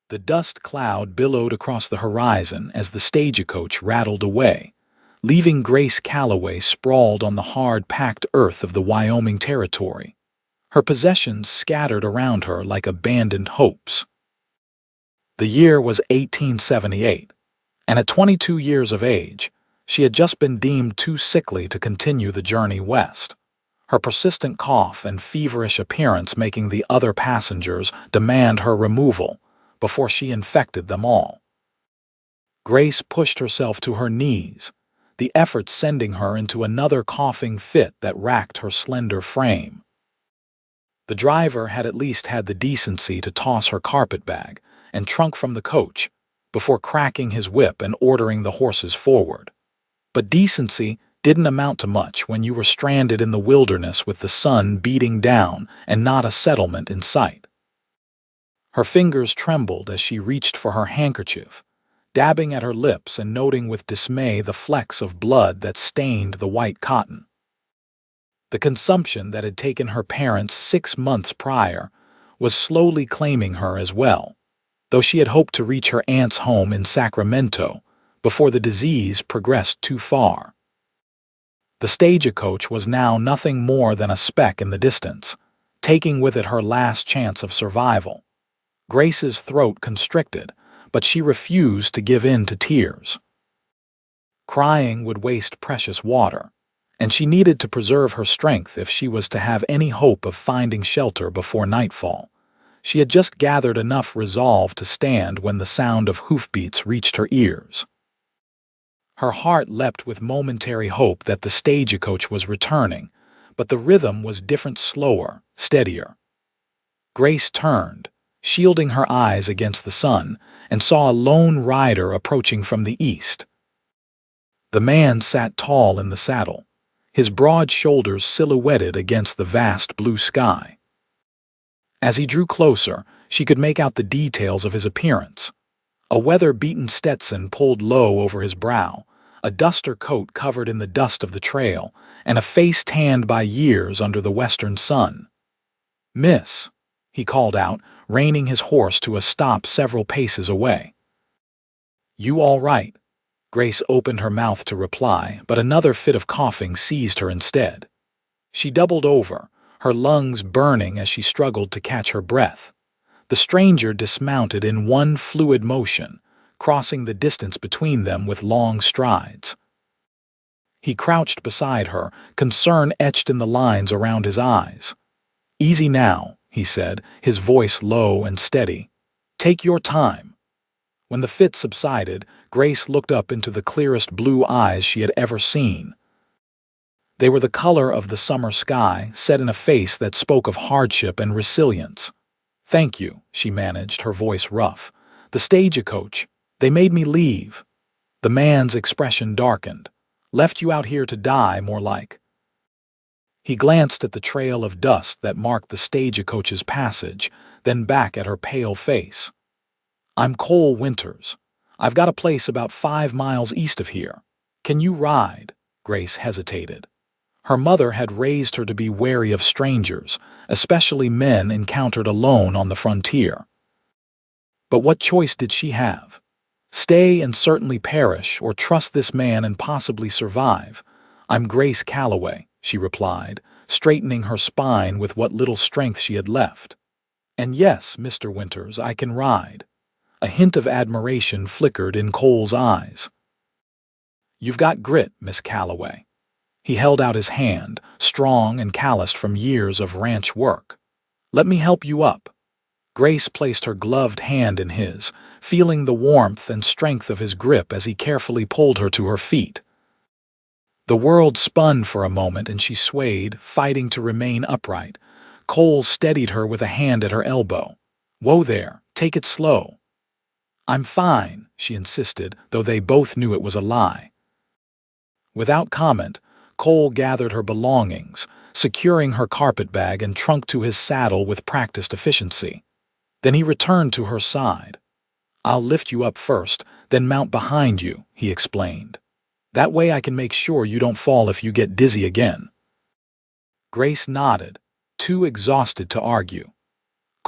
The dust cloud billowed across the horizon as the stagecoach rattled away, leaving Grace Calloway sprawled on the hard-packed earth of the Wyoming Territory, her possessions scattered around her like abandoned hopes. The year was 1878, and at 22 years of age, she had just been deemed too sickly to continue the journey west, her persistent cough and feverish appearance making the other passengers demand her removal before she infected them all. Grace pushed herself to her knees, the effort sending her into another coughing fit that racked her slender frame. The driver had at least had the decency to toss her carpetbag and trunk from the coach before cracking his whip and ordering the horses forward. But decency didn't amount to much when you were stranded in the wilderness with the sun beating down and not a settlement in sight. Her fingers trembled as she reached for her handkerchief, dabbing at her lips and noting with dismay the flecks of blood that stained the white cotton. The consumption that had taken her parents 6 months prior was slowly claiming her as well, though she had hoped to reach her aunt's home in Sacramento before the disease progressed too far. The stagecoach was now nothing more than a speck in the distance, taking with it her last chance of survival. Grace's throat constricted, but she refused to give in to tears. Crying would waste precious water, and she needed to preserve her strength if she was to have any hope of finding shelter before nightfall. She had just gathered enough resolve to stand when the sound of hoofbeats reached her ears. Her heart leapt with momentary hope that the stagecoach was returning, but the rhythm was different, slower, steadier. Grace turned, shielding her eyes against the sun, and saw a lone rider approaching from the east. The man sat tall in the saddle, his broad shoulders silhouetted against the vast blue sky. As he drew closer, she could make out the details of his appearance. A weather-beaten Stetson pulled low over his brow, a duster coat covered in the dust of the trail, and a face tanned by years under the western sun. "Miss," he called out, reining his horse to a stop several paces away. "You all right?" Grace opened her mouth to reply, but another fit of coughing seized her instead. She doubled over, her lungs burning as she struggled to catch her breath. The stranger dismounted in one fluid motion, crossing the distance between them with long strides. He crouched beside her, concern etched in the lines around his eyes. "Easy now," he said, his voice low and steady. "Take your time." When the fit subsided, Grace looked up into the clearest blue eyes she had ever seen. They were the color of the summer sky, set in a face that spoke of hardship and resilience. "Thank you," she managed, her voice rough. "The stagecoach. They made me leave." The man's expression darkened. "Left you out here to die, more like." He glanced at the trail of dust that marked the stagecoach's passage, then back at her pale face. "I'm Cole Winters. I've got a place about 5 miles east of here. Can you ride?" Grace hesitated. Her mother had raised her to be wary of strangers, especially men encountered alone on the frontier. But what choice did she have? Stay and certainly perish, or trust this man and possibly survive? "I'm Grace Calloway," she replied, straightening her spine with what little strength she had left. "And yes, Mr. Winters, I can ride." A hint of admiration flickered in Cole's eyes. "You've got grit, Miss Calloway." He held out his hand, strong and calloused from years of ranch work. "Let me help you up." Grace placed her gloved hand in his, feeling the warmth and strength of his grip as he carefully pulled her to her feet. The world spun for a moment and she swayed, fighting to remain upright. Cole steadied her with a hand at her elbow. "Whoa there, take it slow." "I'm fine," she insisted, though they both knew it was a lie. Without comment, Cole gathered her belongings, securing her carpetbag and trunk to his saddle with practiced efficiency. Then he returned to her side. "I'll lift you up first, then mount behind you," he explained. "That way I can make sure you don't fall if you get dizzy again." Grace nodded, too exhausted to argue.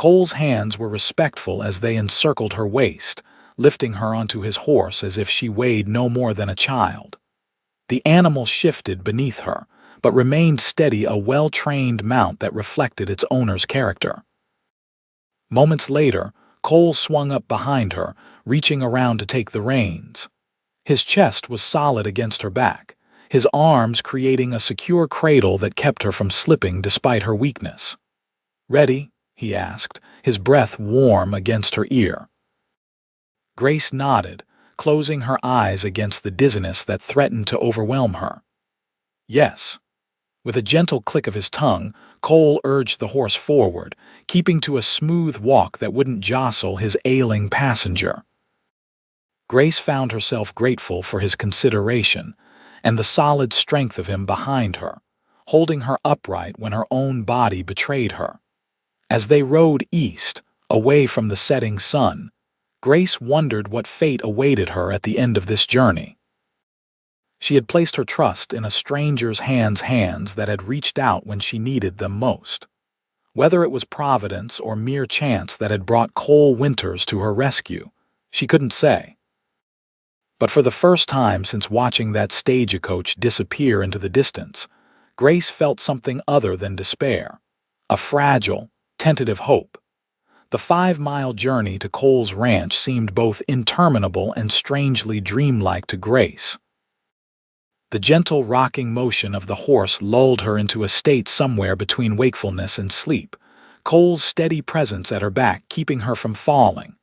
Cole's hands were respectful as they encircled her waist, lifting her onto his horse as if she weighed no more than a child. The animal shifted beneath her, but remained steady, a well-trained mount that reflected its owner's character. Moments later, Cole swung up behind her, reaching around to take the reins. His chest was solid against her back, his arms creating a secure cradle that kept her from slipping despite her weakness. "Ready?" he asked, his breath warm against her ear. Grace nodded, closing her eyes against the dizziness that threatened to overwhelm her. "Yes." With a gentle click of his tongue, Cole urged the horse forward, keeping to a smooth walk that wouldn't jostle his ailing passenger. Grace found herself grateful for his consideration and the solid strength of him behind her, holding her upright when her own body betrayed her. As they rode east, away from the setting sun, Grace wondered what fate awaited her at the end of this journey. She had placed her trust in a stranger's hands that had reached out when she needed them most. Whether it was providence or mere chance that had brought Cole Winters to her rescue, she couldn't say. But for the first time since watching that stagecoach disappear into the distance, Grace felt something other than despair, a fragile, tentative hope. The 5-mile journey to Cole's ranch seemed both interminable and strangely dreamlike to Grace. The gentle rocking motion of the horse lulled her into a state somewhere between wakefulness and sleep, Cole's steady presence at her back keeping her from falling.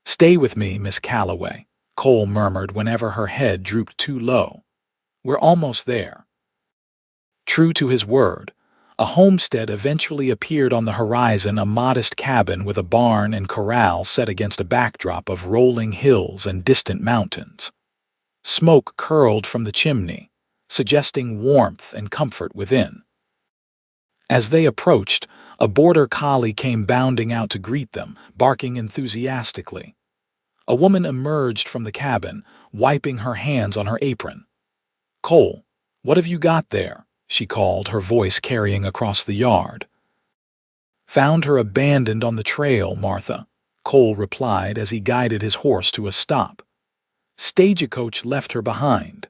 "Stay with me, Miss Calloway," Cole murmured whenever her head drooped too low. "We're almost there." True to his word, a homestead eventually appeared on the horizon, a modest cabin with a barn and corral set against a backdrop of rolling hills and distant mountains. Smoke curled from the chimney, suggesting warmth and comfort within. As they approached, a border collie came bounding out to greet them, barking enthusiastically. A woman emerged from the cabin, wiping her hands on her apron. "Cole, what have you got there?" she called, her voice carrying across the yard. "Found her abandoned on the trail, Martha," Cole replied as he guided his horse to a stop. "Stagecoach left her behind."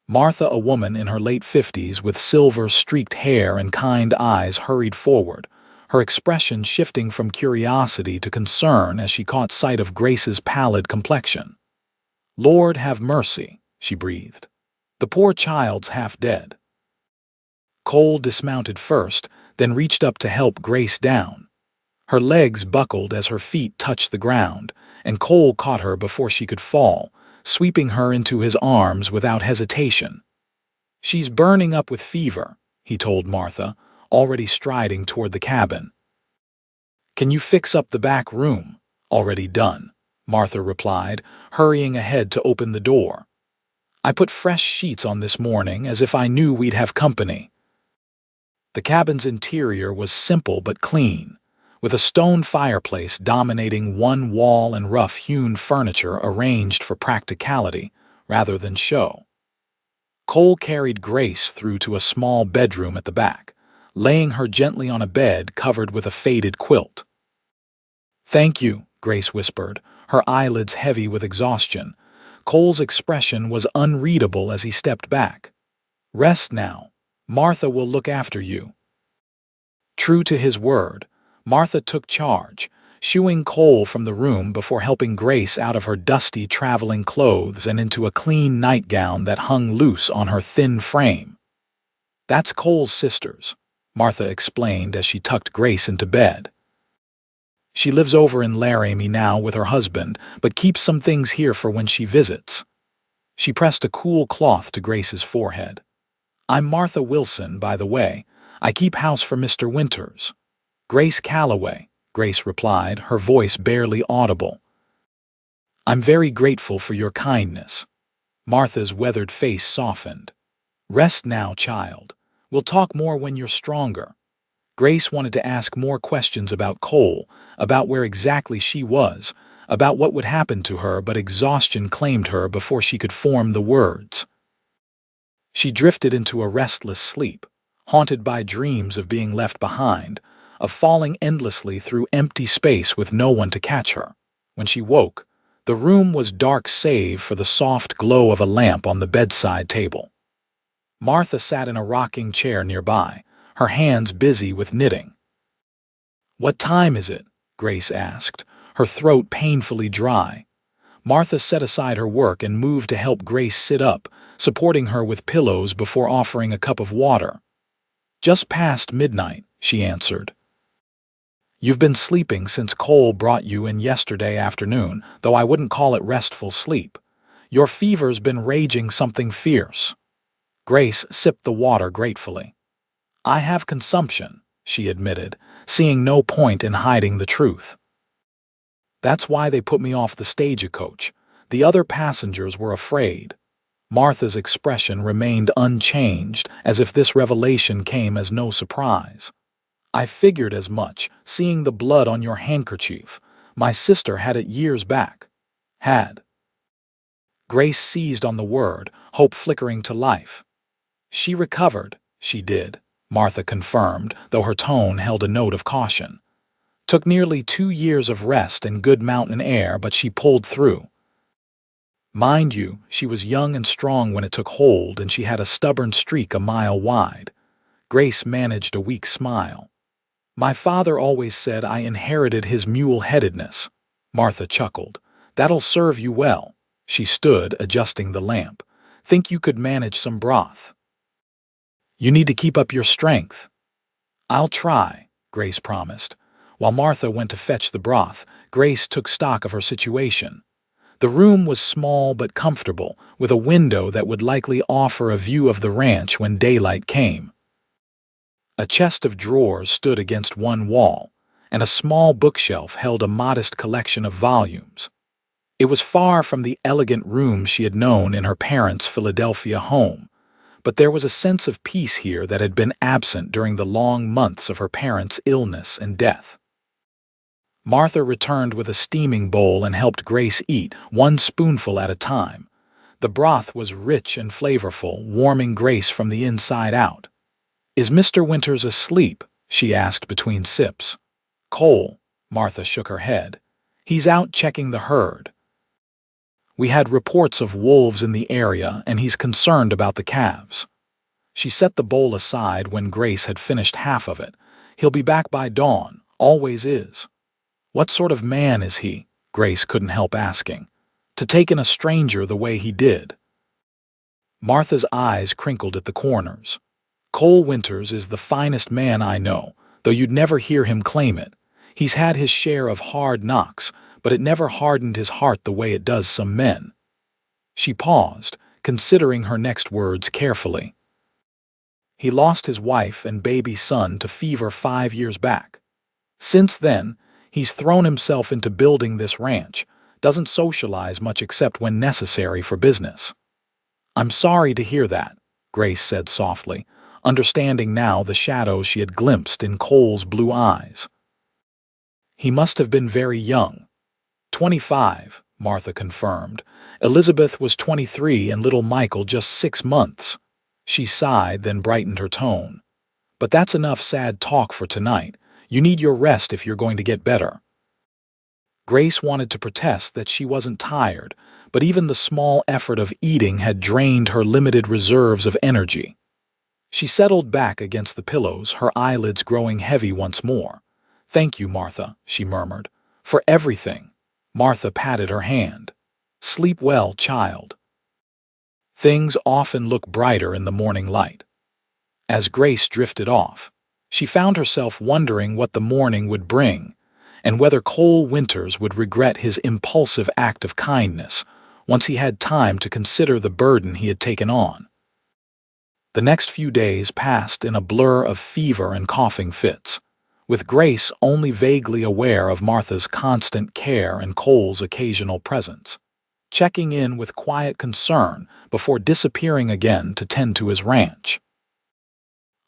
Martha, a woman in her late 50s with silver-streaked hair and kind eyes, hurried forward, her expression shifting from curiosity to concern as she caught sight of Grace's pallid complexion. "Lord have mercy," she breathed. "The poor child's half dead." Cole dismounted first, then reached up to help Grace down. Her legs buckled as her feet touched the ground, and Cole caught her before she could fall, sweeping her into his arms without hesitation. "She's burning up with fever," he told Martha, already striding toward the cabin. "Can you fix up the back room?" "Already done," Martha replied, hurrying ahead to open the door. "I put fresh sheets on this morning as if I knew we'd have company." The cabin's interior was simple but clean, with a stone fireplace dominating one wall and rough-hewn furniture arranged for practicality rather than show. Cole carried Grace through to a small bedroom at the back, laying her gently on a bed covered with a faded quilt. "Thank you," Grace whispered, her eyelids heavy with exhaustion. Cole's expression was unreadable as he stepped back. "Rest now. Martha will look after you." True to his word, Martha took charge, shooing Cole from the room before helping Grace out of her dusty traveling clothes and into a clean nightgown that hung loose on her thin frame. "That's Cole's sister's," Martha explained as she tucked Grace into bed. "She lives over in Laramie now with her husband, but keeps some things here for when she visits." She pressed a cool cloth to Grace's forehead. "I'm Martha Wilson, by the way. I keep house for Mr. Winters." "Grace Calloway," Grace replied, her voice barely audible. "I'm very grateful for your kindness." Martha's weathered face softened. "Rest now, child. We'll talk more when you're stronger." Grace wanted to ask more questions about Cole, about where exactly she was, about what would happen to her, but exhaustion claimed her before she could form the words. She drifted into a restless sleep, haunted by dreams of being left behind, of falling endlessly through empty space with no one to catch her. When she woke, the room was dark save for the soft glow of a lamp on the bedside table. Martha sat in a rocking chair nearby, her hands busy with knitting. "What time is it?" Grace asked, her throat painfully dry. Martha set aside her work and moved to help Grace sit up, supporting her with pillows before offering a cup of water. "Just past midnight," she answered. "You've been sleeping since Cole brought you in yesterday afternoon, though I wouldn't call it restful sleep. Your fever's been raging something fierce." Grace sipped the water gratefully. "I have consumption," she admitted, seeing no point in hiding the truth. "That's why they put me off the Stagecoach. The other passengers were afraid." Martha's expression remained unchanged, as if this revelation came as no surprise. "I figured as much, seeing the blood on your handkerchief. My sister had it years back." "Had?" Grace seized on the word, hope flickering to life. "She recovered, she did," Martha confirmed, though her tone held a note of caution. "Took nearly 2 years of rest and good mountain air, but she pulled through. Mind you, she was young and strong when it took hold, and she had a stubborn streak a mile wide." Grace managed a weak smile. "My father always said I inherited his mule-headedness." Martha chuckled. "That'll serve you well." She stood, adjusting the lamp. "Think you could manage some broth?" "You need to keep up your strength." "I'll try," Grace promised. While Martha went to fetch the broth, Grace took stock of her situation. The room was small but comfortable, with a window that would likely offer a view of the ranch when daylight came. A chest of drawers stood against one wall, and a small bookshelf held a modest collection of volumes. It was far from the elegant room she had known in her parents' Philadelphia home, but there was a sense of peace here that had been absent during the long months of her parents' illness and death. Martha returned with a steaming bowl and helped Grace eat, one spoonful at a time. The broth was rich and flavorful, warming Grace from the inside out. "Is Mr. Winters asleep?" she asked between sips. "Cole," Martha shook her head. "He's out checking the herd. We had reports of wolves in the area, and he's concerned about the calves." She set the bowl aside when Grace had finished half of it. "He'll be back by dawn, always is." "What sort of man is he?" Grace couldn't help asking. "To take in a stranger the way he did." Martha's eyes crinkled at the corners. "Cole Winters is the finest man I know, though you'd never hear him claim it. He's had his share of hard knocks, but it never hardened his heart the way it does some men." She paused, considering her next words carefully. "He lost his wife and baby son to fever 5 years back. Since then, he's thrown himself into building this ranch, doesn't socialize much except when necessary for business." "I'm sorry to hear that," Grace said softly, understanding now the shadows she had glimpsed in Cole's blue eyes. "He must have been very young." 25, Martha confirmed. "Elizabeth was 23 and little Michael just 6 months. She sighed, then brightened her tone. "But that's enough sad talk for tonight. You need your rest if you're going to get better." Grace wanted to protest that she wasn't tired, but even the small effort of eating had drained her limited reserves of energy. She settled back against the pillows, her eyelids growing heavy once more. "Thank you, Martha," she murmured. "For everything." Martha patted her hand. "Sleep well, child." Things often look brighter in the morning light. As Grace drifted off, she found herself wondering what the morning would bring, and whether Cole Winters would regret his impulsive act of kindness once he had time to consider the burden he had taken on. The next few days passed in a blur of fever and coughing fits, with Grace only vaguely aware of Martha's constant care and Cole's occasional presence, checking in with quiet concern before disappearing again to tend to his ranch.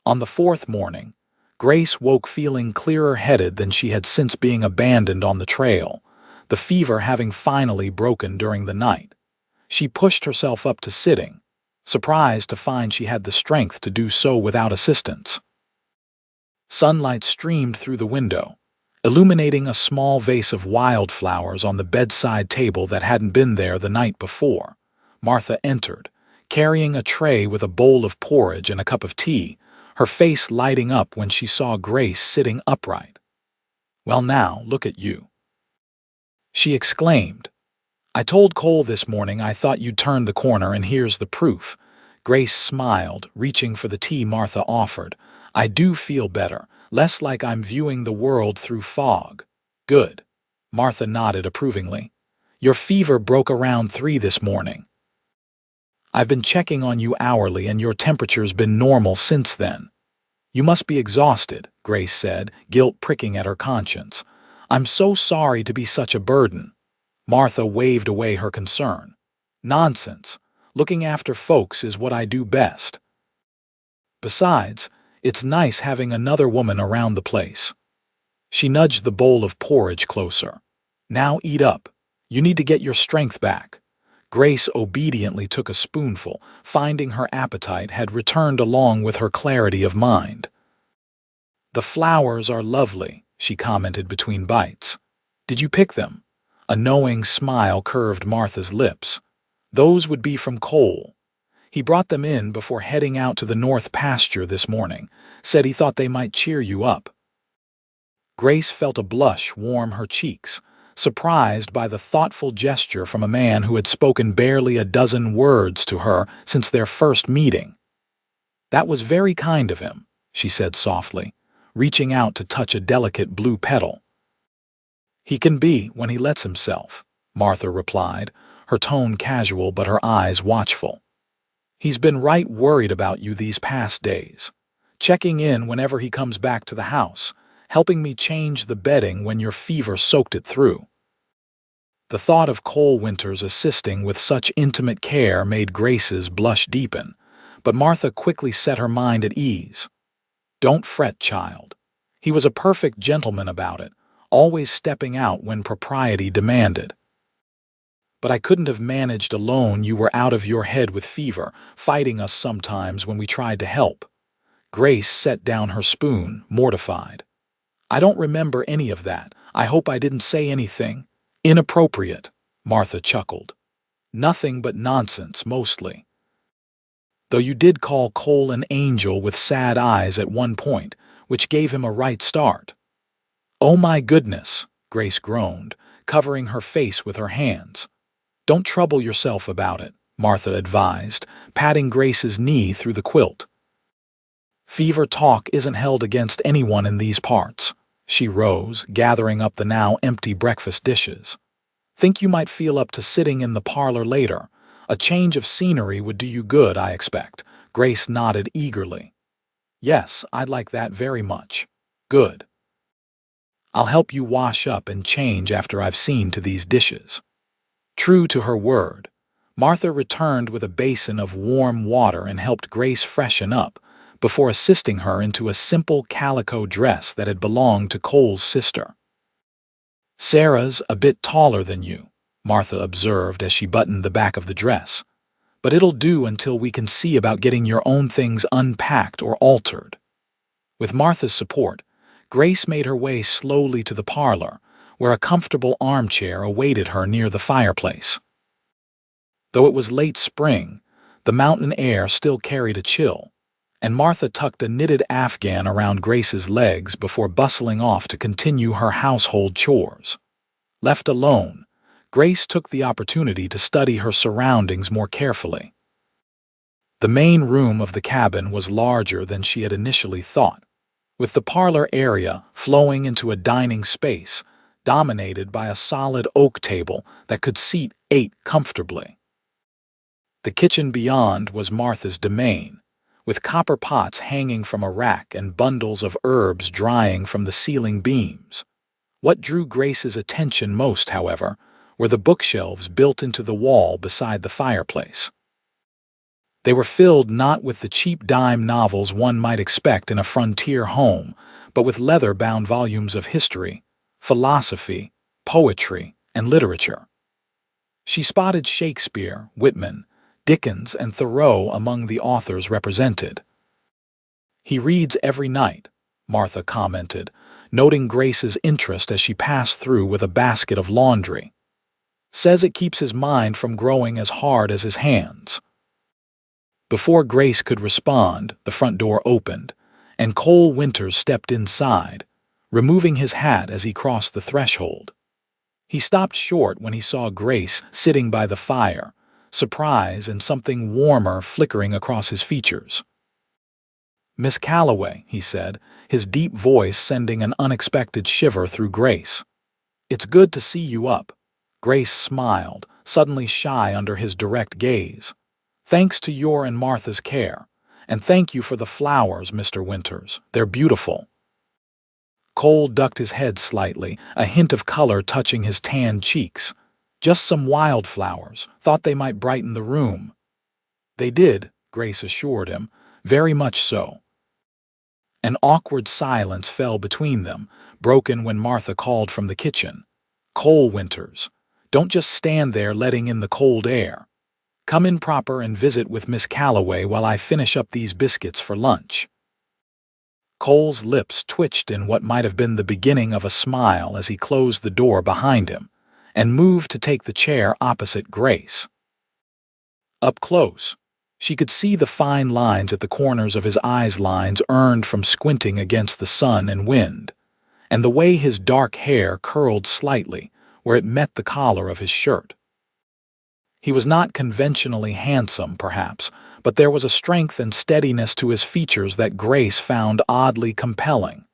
On the 4th morning, Grace woke feeling clearer-headed than she had since being abandoned on the trail, the fever having finally broken during the night. She pushed herself up to sitting, surprised to find she had the strength to do so without assistance. Sunlight streamed through the window, illuminating a small vase of wildflowers on the bedside table that hadn't been there the night before. Martha entered, carrying a tray with a bowl of porridge and a cup of tea, her face lighting up when she saw Grace sitting upright. "Well now, look at you," she exclaimed. "I told Cole this morning I thought you'd turn the corner, and here's the proof." Grace smiled, reaching for the tea Martha offered. "I do feel better, less like I'm viewing the world through fog." "Good." Martha nodded approvingly. "Your fever broke around 3 this morning. I've been checking on you hourly, and your temperature's been normal since then." "You must be exhausted," Grace said, guilt pricking at her conscience. "I'm so sorry to be such a burden." Martha waved away her concern. "Nonsense. Looking after folks is what I do best. Besides, it's nice having another woman around the place." She nudged the bowl of porridge closer. "Now eat up. You need to get your strength back." Grace obediently took a spoonful, finding her appetite had returned along with her clarity of mind. "The flowers are lovely," she commented between bites. "Did you pick them?" A knowing smile curved Martha's lips. "Those would be from Cole. He brought them in before heading out to the north pasture this morning. Said he thought they might cheer you up." Grace felt a blush warm her cheeks, surprised by the thoughtful gesture from a man who had spoken barely a dozen words to her since their first meeting. "That was very kind of him," she said softly, reaching out to touch a delicate blue petal. "He can be when he lets himself," Martha replied, her tone casual but her eyes watchful. "He's been right worried about you these past days, checking in whenever he comes back to the house, helping me change the bedding when your fever soaked it through." The thought of Cole Winters assisting with such intimate care made Grace's blush deepen, but Martha quickly set her mind at ease. "Don't fret, child. He was a perfect gentleman about it, always stepping out when propriety demanded. But I couldn't have managed alone. You were out of your head with fever, fighting us sometimes when we tried to help." Grace set down her spoon, mortified. "I don't remember any of that. I hope I didn't say anything inappropriate," Martha chuckled. "Nothing but nonsense, mostly. Though you did call Cole an angel with sad eyes at one point, which gave him a right start." "Oh my goodness," Grace groaned, covering her face with her hands. "Don't trouble yourself about it," Martha advised, patting Grace's knee through the quilt. "Fever talk isn't held against anyone in these parts." She rose, gathering up the now empty breakfast dishes. "Think you might feel up to sitting in the parlor later? A change of scenery would do you good, I expect." Grace nodded eagerly. "Yes, I'd like that very much." "Good. I'll help you wash up and change after I've seen to these dishes." True to her word, Martha returned with a basin of warm water and helped Grace freshen up, before assisting her into a simple calico dress that had belonged to Cole's sister. "Sarah's a bit taller than you," Martha observed as she buttoned the back of the dress, "but it'll do until we can see about getting your own things unpacked or altered." With Martha's support, Grace made her way slowly to the parlor, where a comfortable armchair awaited her near the fireplace. Though it was late spring, the mountain air still carried a chill, and Martha tucked a knitted afghan around Grace's legs before bustling off to continue her household chores. Left alone, Grace took the opportunity to study her surroundings more carefully. The main room of the cabin was larger than she had initially thought, with the parlor area flowing into a dining space dominated by a solid oak table that could seat 8 comfortably. The kitchen beyond was Martha's domain, with copper pots hanging from a rack and bundles of herbs drying from the ceiling beams. What drew Grace's attention most, however, were the bookshelves built into the wall beside the fireplace. They were filled not with the cheap dime novels one might expect in a frontier home, but with leather-bound volumes of history, philosophy, poetry, and literature. She spotted Shakespeare, Whitman, Dickens, and Thoreau among the authors represented. "He reads every night," Martha commented, noting Grace's interest as she passed through with a basket of laundry. Says it keeps his mind from growing as hard as his hands. Before Grace could respond, the front door opened, and Cole Winters stepped inside, removing his hat as he crossed the threshold. He stopped short when he saw Grace sitting by the fire, surprise and something warmer flickering across his features. "Miss Calloway," he said, his deep voice sending an unexpected shiver through Grace. "It's good to see you up." Grace smiled, suddenly shy under his direct gaze. "Thanks to your and Martha's care. And thank you for the flowers, Mr. Winters. They're beautiful." Cole ducked his head slightly, a hint of color touching his tanned cheeks. "Just some wildflowers. Thought they might brighten the room." "They did," Grace assured him. "Very much so." An awkward silence fell between them, broken when Martha called from the kitchen. "Cole Winters, don't just stand there letting in the cold air. Come in proper and visit with Miss Calloway while I finish up these biscuits for lunch." Cole's lips twitched in what might have been the beginning of a smile as he closed the door behind him and moved to take the chair opposite Grace. Up close, she could see the fine lines at the corners of his eyes, lines earned from squinting against the sun and wind, and the way his dark hair curled slightly where it met the collar of his shirt. He was not conventionally handsome, perhaps, but there was a strength and steadiness to his features that Grace found oddly compelling.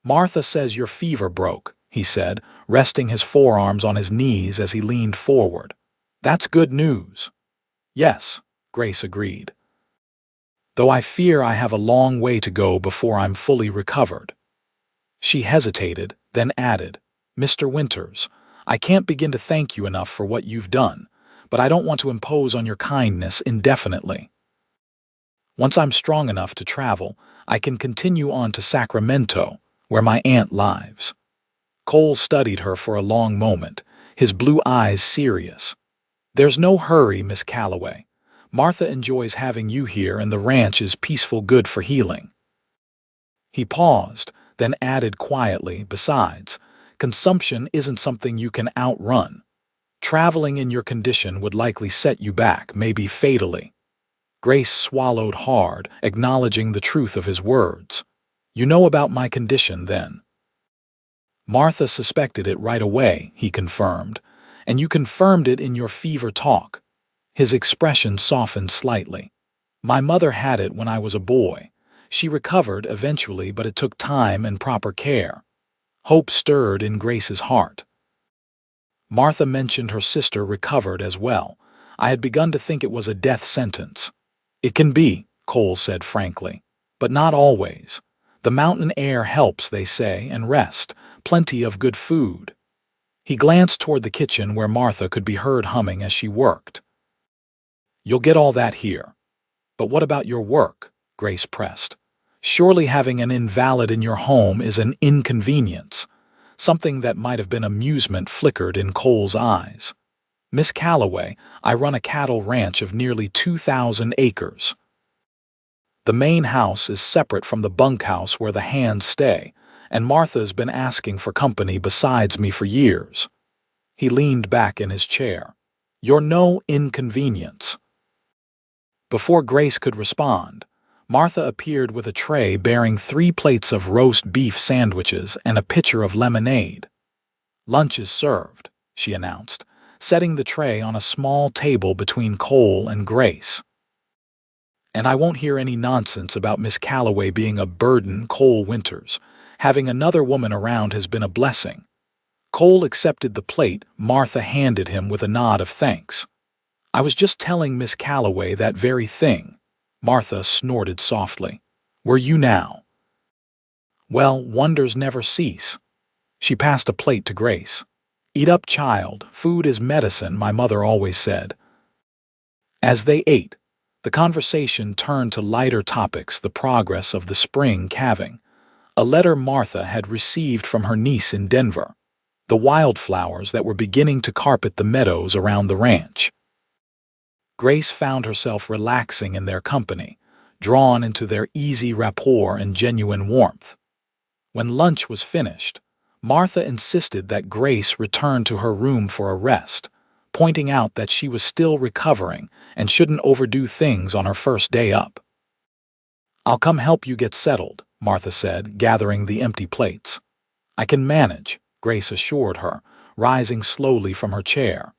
"Martha says your fever broke," he said, resting his forearms on his knees as he leaned forward. "That's good news." "Yes," Grace agreed. "Though I fear I have a long way to go before I'm fully recovered." She hesitated, then added, "Mr. Winters, I can't begin to thank you enough for what you've done, but I don't want to impose on your kindness indefinitely. Once I'm strong enough to travel, I can continue on to Sacramento, where my aunt lives." Cole studied her for a long moment, his blue eyes serious. "There's no hurry, Miss Calloway. Martha enjoys having you here, and the ranch is peaceful, good for healing." He paused, then added quietly, "Besides, consumption isn't something you can outrun. Traveling in your condition would likely set you back, maybe fatally." Grace swallowed hard, acknowledging the truth of his words. "You know about my condition, then?" "Martha suspected it right away," he confirmed. "And you confirmed it in your fever talk." His expression softened slightly. "My mother had it when I was a boy. She recovered eventually, but it took time and proper care." Hope stirred in Grace's heart. "Martha mentioned her sister recovered as well. I had begun to think it was a death sentence." "It can be," Cole said frankly, "but not always. The mountain air helps, they say, and rest, plenty of good food." He glanced toward the kitchen where Martha could be heard humming as she worked. "You'll get all that here." "But what about your work?" Grace pressed. "Surely having an invalid in your home is an inconvenience." Something that might have been amusement flickered in Cole's eyes. "Miss Calloway, I run a cattle ranch of nearly 2,000 acres. The main house is separate from the bunkhouse where the hands stay, and Martha's been asking for company besides me for years." He leaned back in his chair. "You're no inconvenience." Before Grace could respond, Martha appeared with a tray bearing 3 plates of roast beef sandwiches and a pitcher of lemonade. "Lunch is served," she announced, setting the tray on a small table between Cole and Grace. "And I won't hear any nonsense about Miss Calloway being a burden, Cole Winters. Having another woman around has been a blessing." Cole accepted the plate Martha handed him with a nod of thanks. "I was just telling Miss Calloway that very thing." Martha snorted softly. "Were you now?" "Well, wonders never cease." She passed a plate to Grace. "Eat up, child. Food is medicine, my mother always said." As they ate, the conversation turned to lighter topics, the progress of the spring calving, a letter Martha had received from her niece in Denver, the wildflowers that were beginning to carpet the meadows around the ranch. Grace found herself relaxing in their company, drawn into their easy rapport and genuine warmth. When lunch was finished, Martha insisted that Grace return to her room for a rest, pointing out that she was still recovering and shouldn't overdo things on her first day up. "I'll come help you get settled," Martha said, gathering the empty plates. "I can manage," Grace assured her, rising slowly from her chair.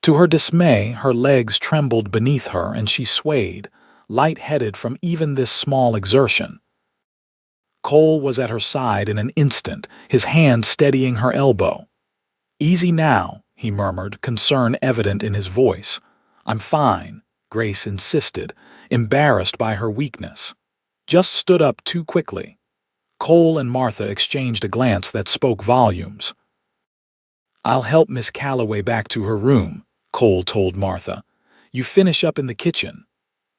To her dismay, her legs trembled beneath her and she swayed, light-headed from even this small exertion. Cole was at her side in an instant, his hand steadying her elbow. "Easy now," he murmured, concern evident in his voice. "I'm fine," Grace insisted, embarrassed by her weakness. "Just stood up too quickly." Cole and Martha exchanged a glance that spoke volumes. "I'll help Miss Calloway back to her room," Cole told Martha. "You finish up in the kitchen."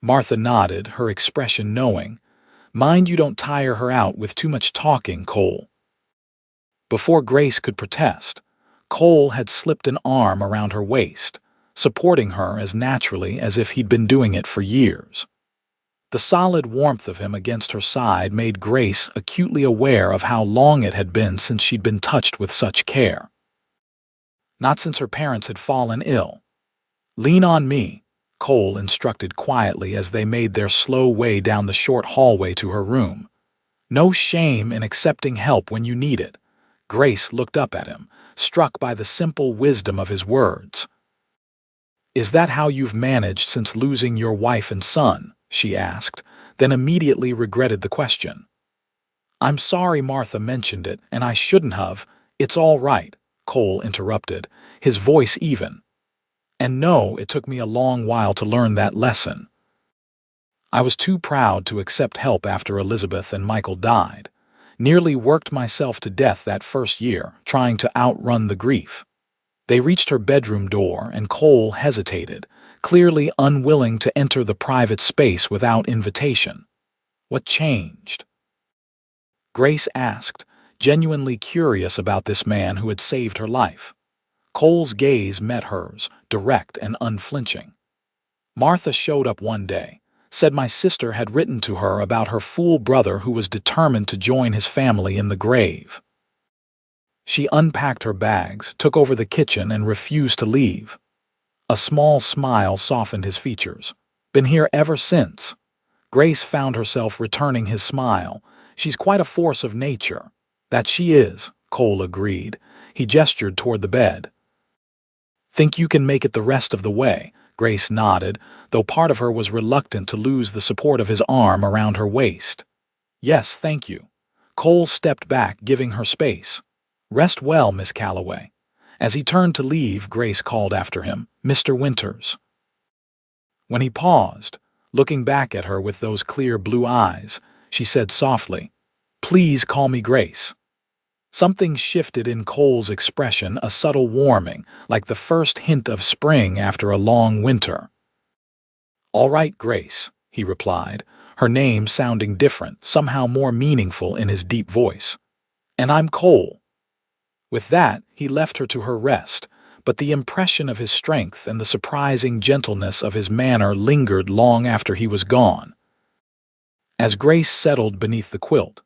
Martha nodded, her expression knowing. "Mind you don't tire her out with too much talking, Cole." Before Grace could protest, Cole had slipped an arm around her waist, supporting her as naturally as if he'd been doing it for years. The solid warmth of him against her side made Grace acutely aware of how long it had been since she'd been touched with such care. Not since her parents had fallen ill. "Lean on me," Cole instructed quietly as they made their slow way down the short hallway to her room. "No shame in accepting help when you need it." Grace looked up at him, struck by the simple wisdom of his words. "Is that how you've managed since losing your wife and son?" she asked, then immediately regretted the question. "I'm sorry Martha mentioned it, and I shouldn't have." "It's all right," Cole interrupted, his voice even. "And no, it took me a long while to learn that lesson. I was too proud to accept help after Elizabeth and Michael died. Nearly worked myself to death that first year, trying to outrun the grief." They reached her bedroom door, and Cole hesitated, clearly unwilling to enter the private space without invitation. "What changed?" Grace asked, genuinely curious about this man who had saved her life. Cole's gaze met hers, direct and unflinching. "Martha showed up one day, said my sister had written to her about her fool brother who was determined to join his family in the grave. She unpacked her bags, took over the kitchen, and refused to leave." A small smile softened his features. "Been here ever since." Grace found herself returning his smile. "She's quite a force of nature." "That she is," Cole agreed. He gestured toward the bed. "Think you can make it the rest of the way?" Grace nodded, though part of her was reluctant to lose the support of his arm around her waist. "Yes, thank you." Cole stepped back, giving her space. "Rest well, Miss Calloway." As he turned to leave, Grace called after him, "Mr. Winters." When he paused, looking back at her with those clear blue eyes, she said softly, "Please call me Grace." Something shifted in Cole's expression, a subtle warming, like the first hint of spring after a long winter. "All right, Grace," he replied, her name sounding different, somehow more meaningful in his deep voice. "And I'm Cole." With that, he left her to her rest, but the impression of his strength and the surprising gentleness of his manner lingered long after he was gone. As Grace settled beneath the quilt,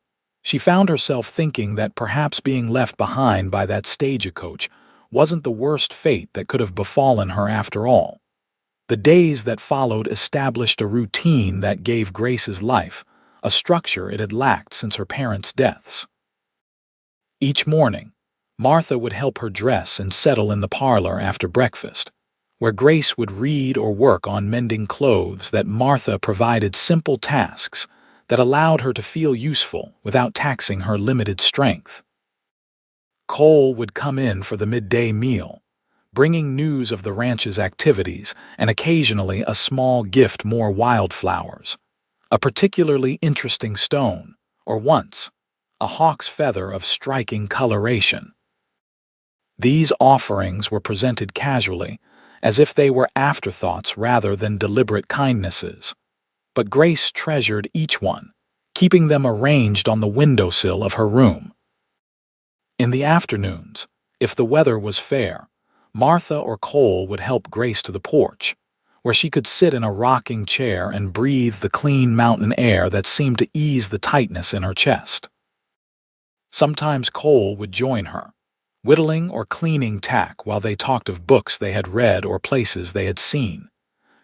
she found herself thinking that perhaps being left behind by that stagecoach wasn't the worst fate that could have befallen her after all. The days that followed established a routine that gave Grace's life a structure it had lacked since her parents' deaths. Each morning, Martha would help her dress and settle in the parlor after breakfast, where Grace would read or work on mending clothes. That Martha provided simple tasks that allowed her to feel useful without taxing her limited strength. Cole would come in for the midday meal, bringing news of the ranch's activities and occasionally a small gift, more wildflowers, a particularly interesting stone, or once, a hawk's feather of striking coloration. These offerings were presented casually, as if they were afterthoughts rather than deliberate kindnesses. But Grace treasured each one, keeping them arranged on the windowsill of her room. In the afternoons, if the weather was fair, Martha or Cole would help Grace to the porch, where she could sit in a rocking chair and breathe the clean mountain air that seemed to ease the tightness in her chest. Sometimes Cole would join her, whittling or cleaning tack while they talked of books they had read or places they had seen.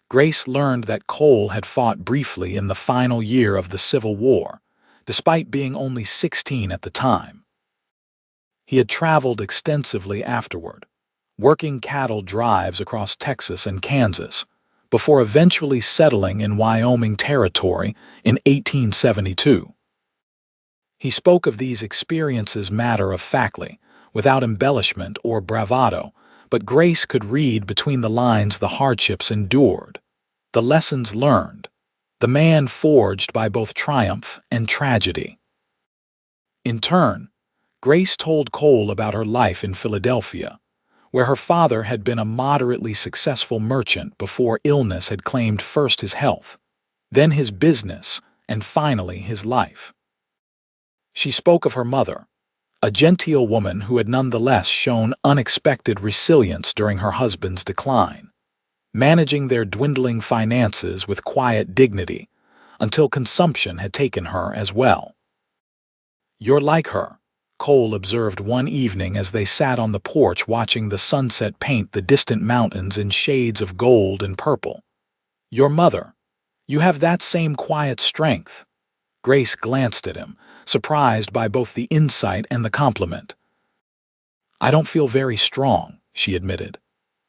Grace learned that Cole had fought briefly in the final year of the Civil War, despite being only 16 at the time. He had traveled extensively afterward, working cattle drives across Texas and Kansas, before eventually settling in Wyoming Territory in 1872. He spoke of these experiences matter-of-factly, without embellishment or bravado, but Grace could read between the lines the hardships endured, the lessons learned, the man forged by both triumph and tragedy. In turn, Grace told Cole about her life in Philadelphia, where her father had been a moderately successful merchant before illness had claimed first his health, then his business, and finally his life. She spoke of her mother, a genteel woman who had nonetheless shown unexpected resilience during her husband's decline, managing their dwindling finances with quiet dignity until consumption had taken her as well. "You're like her," Cole observed one evening as they sat on the porch watching the sunset paint the distant mountains in shades of gold and purple. "Your mother. You have that same quiet strength." Grace glanced at him, surprised by both the insight and the compliment. "I don't feel very strong," she admitted.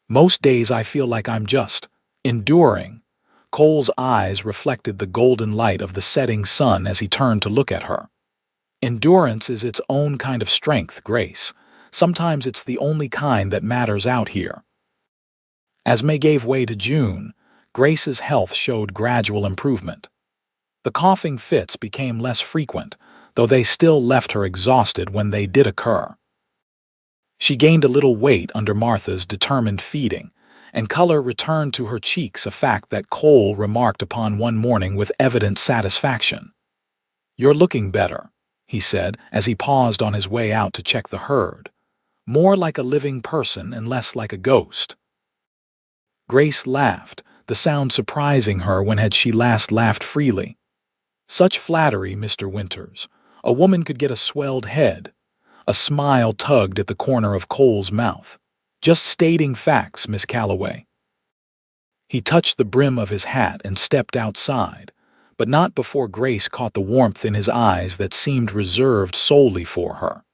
"Most days I feel like I'm just enduring." Cole's eyes reflected the golden light of the setting sun as he turned to look at her. "Endurance is its own kind of strength, Grace. Sometimes it's the only kind that matters out here." As May gave way to June, Grace's health showed gradual improvement. The coughing fits became less frequent, though they still left her exhausted when they did occur. She gained a little weight under Martha's determined feeding, and color returned to her cheeks, a fact that Cole remarked upon one morning with evident satisfaction. "You're looking better," he said as he paused on his way out to check the herd. "More like a living person and less like a ghost." Grace laughed, the sound surprising her when had she last laughed freely. "Such flattery, Mr. Winters. A woman could get a swelled head." A smile tugged at the corner of Cole's mouth. "Just stating facts, Miss Calloway." He touched the brim of his hat and stepped outside, but not before Grace caught the warmth in his eyes that seemed reserved solely for her.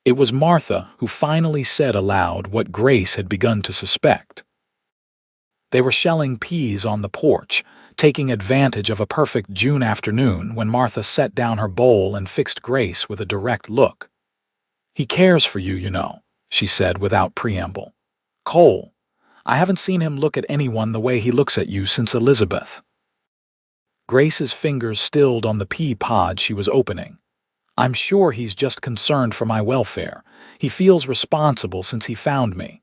It was Martha who finally said aloud what Grace had begun to suspect. They were shelling peas on the porch, taking advantage of a perfect June afternoon when Martha set down her bowl and fixed Grace with a direct look. "He cares for you, you know," she said without preamble. "Cole, I haven't seen him look at anyone the way he looks at you since Elizabeth." Grace's fingers stilled on the pea pod she was opening. "I'm sure he's just concerned for my welfare. He feels responsible since he found me."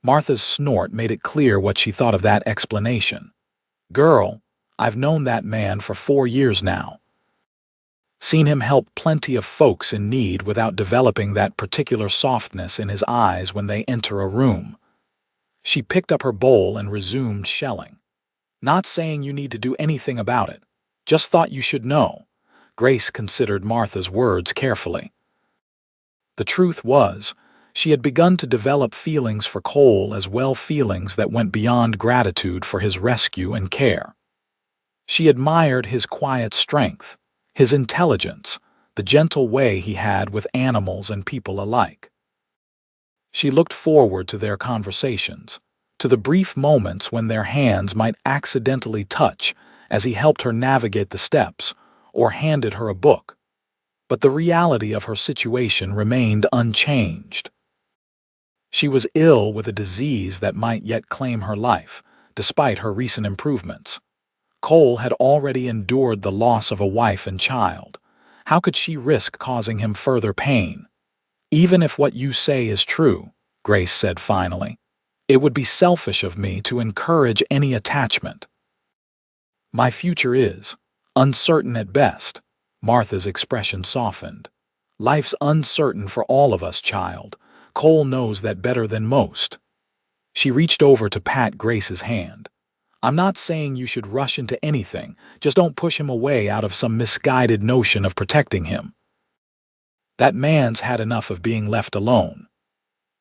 Martha's snort made it clear what she thought of that explanation. "Girl, I've known that man for 4 years now. Seen him help plenty of folks in need without developing that particular softness in his eyes when they enter a room." She picked up her bowl and resumed shelling. "Not saying you need to do anything about it. Just thought you should know." Grace considered Martha's words carefully. The truth was, she had begun to develop feelings for Cole as well, feelings that went beyond gratitude for his rescue and care. She admired his quiet strength, his intelligence, the gentle way he had with animals and people alike. She looked forward to their conversations, to the brief moments when their hands might accidentally touch as he helped her navigate the steps or handed her a book. But the reality of her situation remained unchanged. She was ill with a disease that might yet claim her life, despite her recent improvements. Cole had already endured the loss of a wife and child. How could she risk causing him further pain? "Even if what you say is true," Grace said finally, "it would be selfish of me to encourage any attachment. My future is uncertain at best." Martha's expression softened. "Life's uncertain for all of us, child. Cole knows that better than most." She reached over to pat Grace's hand. "I'm not saying you should rush into anything, just don't push him away out of some misguided notion of protecting him." That man's had enough of being left alone.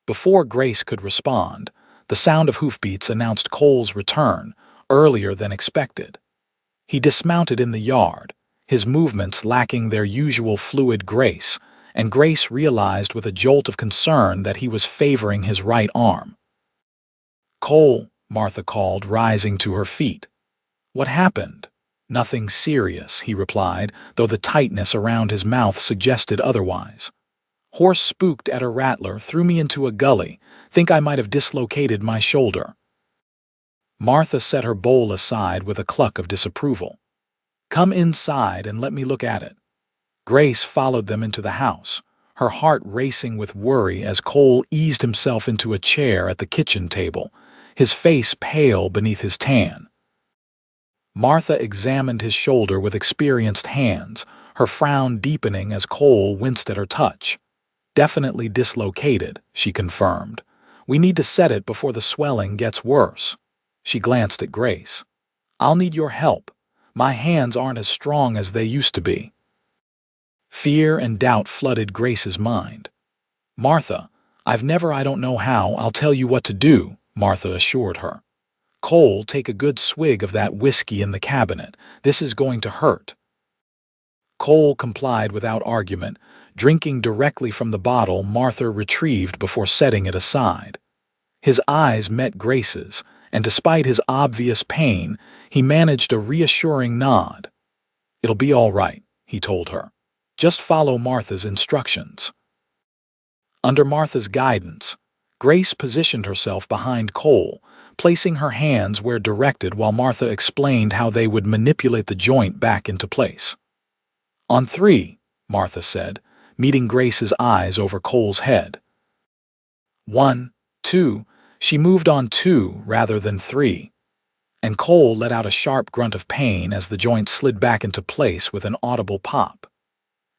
Before Grace could respond, the sound of hoofbeats announced Cole's return, earlier than expected. He dismounted in the yard, his movements lacking their usual fluid grace, and Grace realized with a jolt of concern that he was favoring his right arm. "Cole," Martha called, rising to her feet. "What happened?" "Nothing serious," he replied, though the tightness around his mouth suggested otherwise. "Horse spooked at a rattler, threw me into a gully. Think I might have dislocated my shoulder." Martha set her bowl aside with a cluck of disapproval. "Come inside and let me look at it." Grace followed them into the house, her heart racing with worry as Cole eased himself into a chair at the kitchen table, his face pale beneath his tan. Martha examined his shoulder with experienced hands, her frown deepening as Cole winced at her touch. "Definitely dislocated," she confirmed. "We need to set it before the swelling gets worse." She glanced at Grace. "I'll need your help. My hands aren't as strong as they used to be." Fear and doubt flooded Grace's mind. "Martha, I don't know how, I'll tell you what to do," Martha assured her. "Cole, take a good swig of that whiskey in the cabinet. This is going to hurt." Cole complied without argument, drinking directly from the bottle Martha retrieved before setting it aside. His eyes met Grace's, and despite his obvious pain, he managed a reassuring nod. "It'll be all right," he told her. "Just follow Martha's instructions." Under Martha's guidance, Grace positioned herself behind Cole, placing her hands where directed while Martha explained how they would manipulate the joint back into place. "On three," Martha said, meeting Grace's eyes over Cole's head. "1, 2, she moved on 2 rather than 3, and Cole let out a sharp grunt of pain as the joint slid back into place with an audible pop.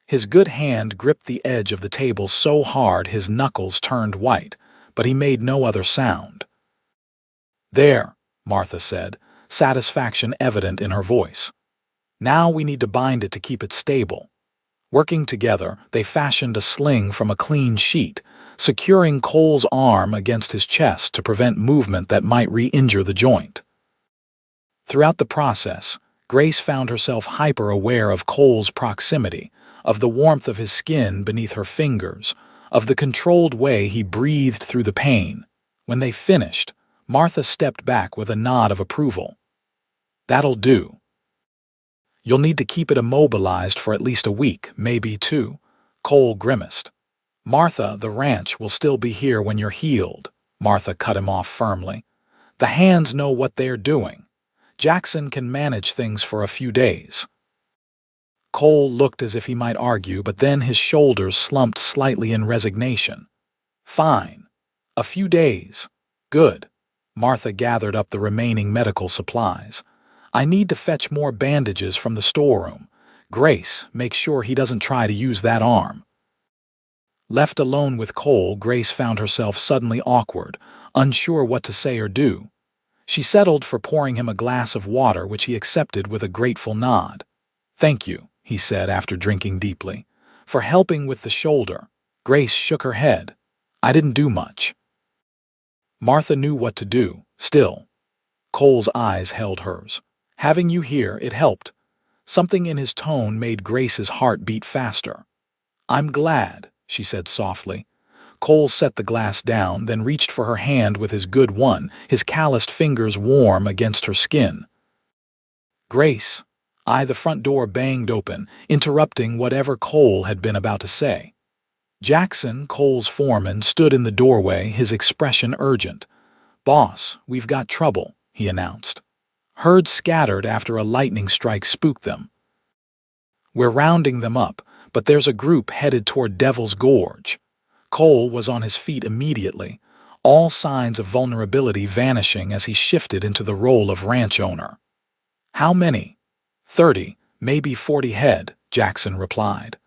His good hand gripped the edge of the table so hard his knuckles turned white, but he made no other sound. "There," Martha said, satisfaction evident in her voice. "Now we need to bind it to keep it stable." Working together, they fashioned a sling from a clean sheet, securing Cole's arm against his chest to prevent movement that might re-injure the joint. Throughout the process, Grace found herself hyper-aware of Cole's proximity, of the warmth of his skin beneath her fingers, of the controlled way he breathed through the pain. When they finished, Martha stepped back with a nod of approval. "That'll do. You'll need to keep it immobilized for at least a week, maybe 2. Cole grimaced. "Martha, the ranch will still be here when you're healed," Martha cut him off firmly. "The hands know what they're doing. Jackson can manage things for a few days." Cole looked as if he might argue, but then his shoulders slumped slightly in resignation. "Fine. A few days. Good." Martha gathered up the remaining medical supplies. "I need to fetch more bandages from the storeroom. Grace, make sure he doesn't try to use that arm." Left alone with Cole, Grace found herself suddenly awkward, unsure what to say or do. She settled for pouring him a glass of water, which he accepted with a grateful nod. "Thank you," he said after drinking deeply. "For helping with the shoulder." Grace shook her head. "I didn't do much." Martha knew what to do, still. Cole's eyes held hers. "Having you here, it helped." Something in his tone made Grace's heart beat faster. "I'm glad," she said softly. Cole set the glass down, then reached for her hand with his good one, his calloused fingers warm against her skin. "Grace." The front door banged open, interrupting whatever Cole had been about to say. Jackson, Cole's foreman, stood in the doorway, his expression urgent. "Boss, we've got trouble," he announced. "Herd scattered after a lightning strike spooked them. We're rounding them up, but there's a group headed toward Devil's Gorge." Cole was on his feet immediately, all signs of vulnerability vanishing as he shifted into the role of ranch owner. "How many?" 30, maybe 40 head, Jackson replied.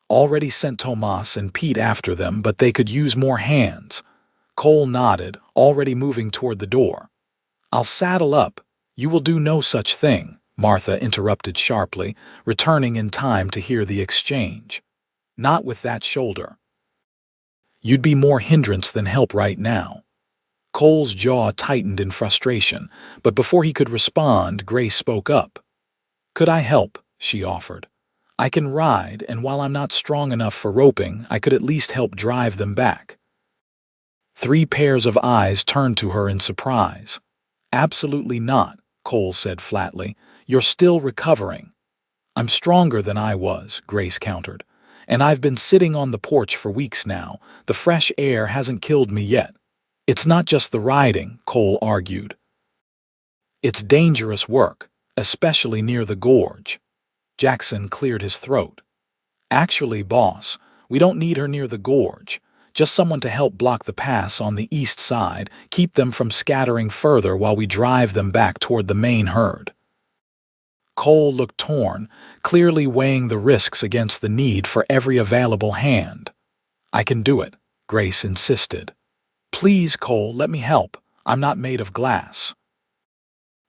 "Already sent Tomas and Pete after them, but they could use more hands." Cole nodded, already moving toward the door. "I'll saddle up." "You will do no such thing," Martha interrupted sharply, returning in time to hear the exchange. Not with that shoulder. You'd be more hindrance than help right now. Cole's jaw tightened in frustration, but before he could respond, Grace spoke up. Could I help? She offered. I can ride, and while I'm not strong enough for roping, I could at least help drive them back. 3 pairs of eyes turned to her in surprise. Absolutely not, Cole said flatly. You're still recovering. I'm stronger than I was, Grace countered. And I've been sitting on the porch for weeks now. The fresh air hasn't killed me yet. It's not just the riding, Cole argued. It's dangerous work, especially near the gorge. Jackson cleared his throat. Actually, boss, we don't need her near the gorge. Just someone to help block the pass on the east side, keep them from scattering further while we drive them back toward the main herd. Cole looked torn, clearly weighing the risks against the need for every available hand. I can do it, Grace insisted. Please, Cole, let me help. I'm not made of glass.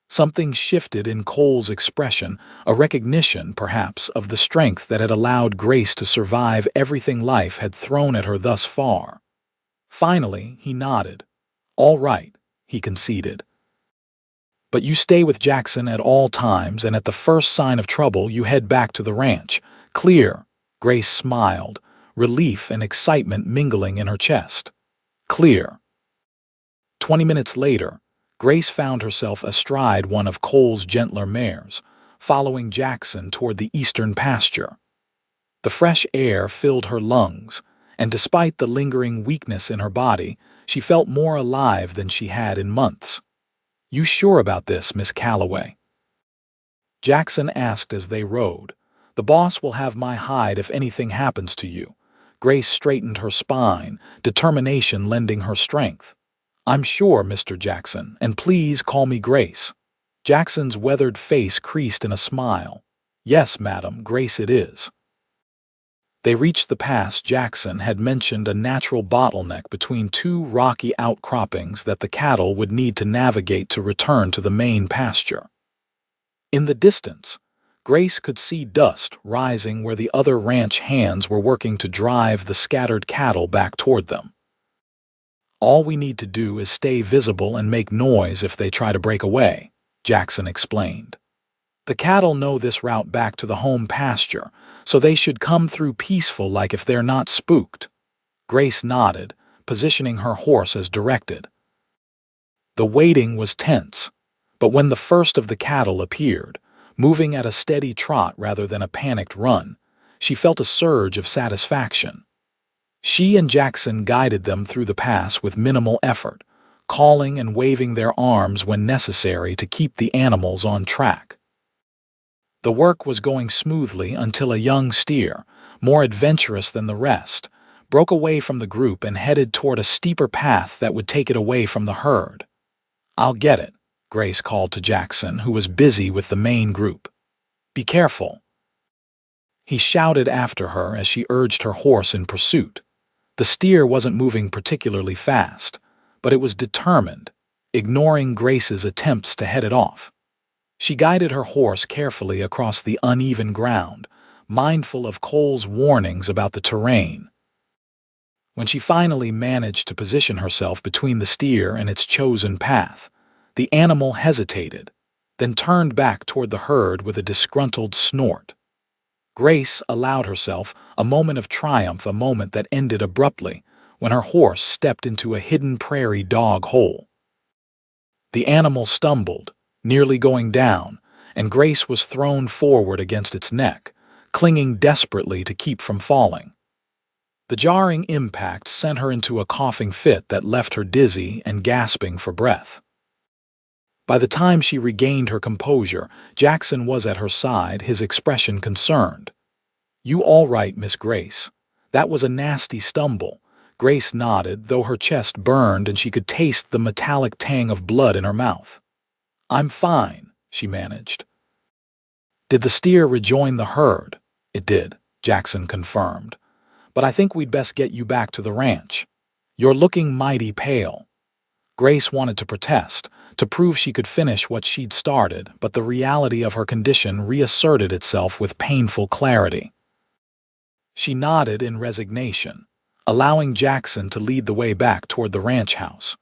Something shifted in Cole's expression, a recognition, perhaps, of the strength that had allowed Grace to survive everything life had thrown at her thus far. Finally, he nodded. All right, he conceded. But you stay with Jackson at all times, and at the first sign of trouble, you head back to the ranch. Clear. Grace smiled, relief and excitement mingling in her chest. Clear. 20 minutes later, Grace found herself astride one of Cole's gentler mares, following Jackson toward the eastern pasture. The fresh air filled her lungs, and despite the lingering weakness in her body, she felt more alive than she had in months. You sure about this, Miss Calloway? Jackson asked as they rode. The boss will have my hide if anything happens to you. Grace straightened her spine, determination lending her strength. I'm sure, Mr. Jackson, and please call me Grace. Jackson's weathered face creased in a smile. Yes, madam, Grace it is. They reached the pass Jackson had mentioned, a natural bottleneck between 2 rocky outcroppings that the cattle would need to navigate to return to the main pasture. In the distance, Grace could see dust rising where the other ranch hands were working to drive the scattered cattle back toward them. All we need to do is stay visible and make noise if they try to break away, Jackson explained. The cattle know this route back to the home pasture, so they should come through peaceful like if they're not spooked. Grace nodded, positioning her horse as directed. The waiting was tense, but when the first of the cattle appeared, moving at a steady trot rather than a panicked run, she felt a surge of satisfaction. She and Jackson guided them through the pass with minimal effort, calling and waving their arms when necessary to keep the animals on track. The work was going smoothly until a young steer, more adventurous than the rest, broke away from the group and headed toward a steeper path that would take it away from the herd. I'll get it, Grace called to Jackson, who was busy with the main group. Be careful. He shouted after her as she urged her horse in pursuit. The steer wasn't moving particularly fast, but it was determined, ignoring Grace's attempts to head it off. She guided her horse carefully across the uneven ground, mindful of Cole's warnings about the terrain. When she finally managed to position herself between the steer and its chosen path, the animal hesitated, then turned back toward the herd with a disgruntled snort. Grace allowed herself a moment of triumph, a moment that ended abruptly when her horse stepped into a hidden prairie dog hole. The animal stumbled, nearly going down, and Grace was thrown forward against its neck, clinging desperately to keep from falling. The jarring impact sent her into a coughing fit that left her dizzy and gasping for breath. By the time she regained her composure, Jackson was at her side, his expression concerned. You all right, Miss Grace? That was a nasty stumble. Grace nodded, though her chest burned and she could taste the metallic tang of blood in her mouth. I'm fine, she managed. Did the steer rejoin the herd? It did, Jackson confirmed. But I think we'd best get you back to the ranch. You're looking mighty pale. Grace wanted to protest, to prove she could finish what she'd started, but the reality of her condition reasserted itself with painful clarity. She nodded in resignation, allowing Jackson to lead the way back toward the ranch house.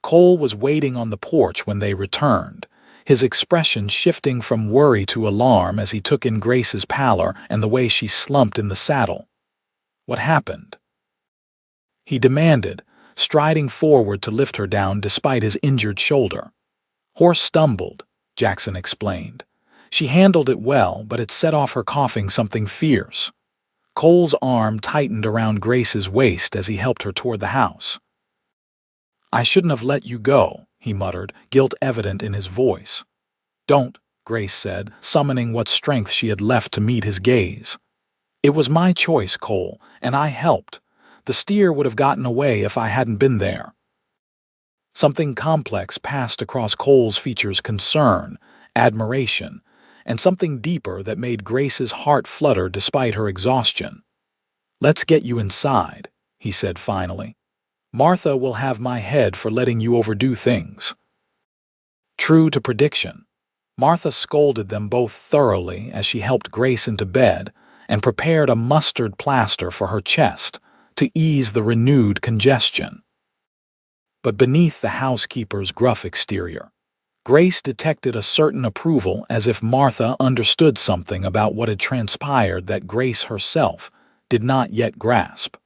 Cole was waiting on the porch when they returned, his expression shifting from worry to alarm as he took in Grace's pallor and the way she slumped in the saddle. "What happened?" he demanded, striding forward to lift her down despite his injured shoulder. "Horse stumbled," Jackson explained. "She handled it well, but it set off her coughing something fierce." Cole's arm tightened around Grace's waist as he helped her toward the house. "I shouldn't have let you go," he muttered, guilt evident in his voice. "Don't," Grace said, summoning what strength she had left to meet his gaze. "It was my choice, Cole, and I helped. The steer would have gotten away if I hadn't been there." Something complex passed across Cole's features: concern, admiration, and something deeper that made Grace's heart flutter despite her exhaustion. "Let's get you inside," he said finally. "Martha will have my head for letting you overdo things." True to prediction, Martha scolded them both thoroughly as she helped Grace into bed and prepared a mustard plaster for her chest to ease the renewed congestion. But beneath the housekeeper's gruff exterior, Grace detected a certain approval, as if Martha understood something about what had transpired that Grace herself did not yet grasp.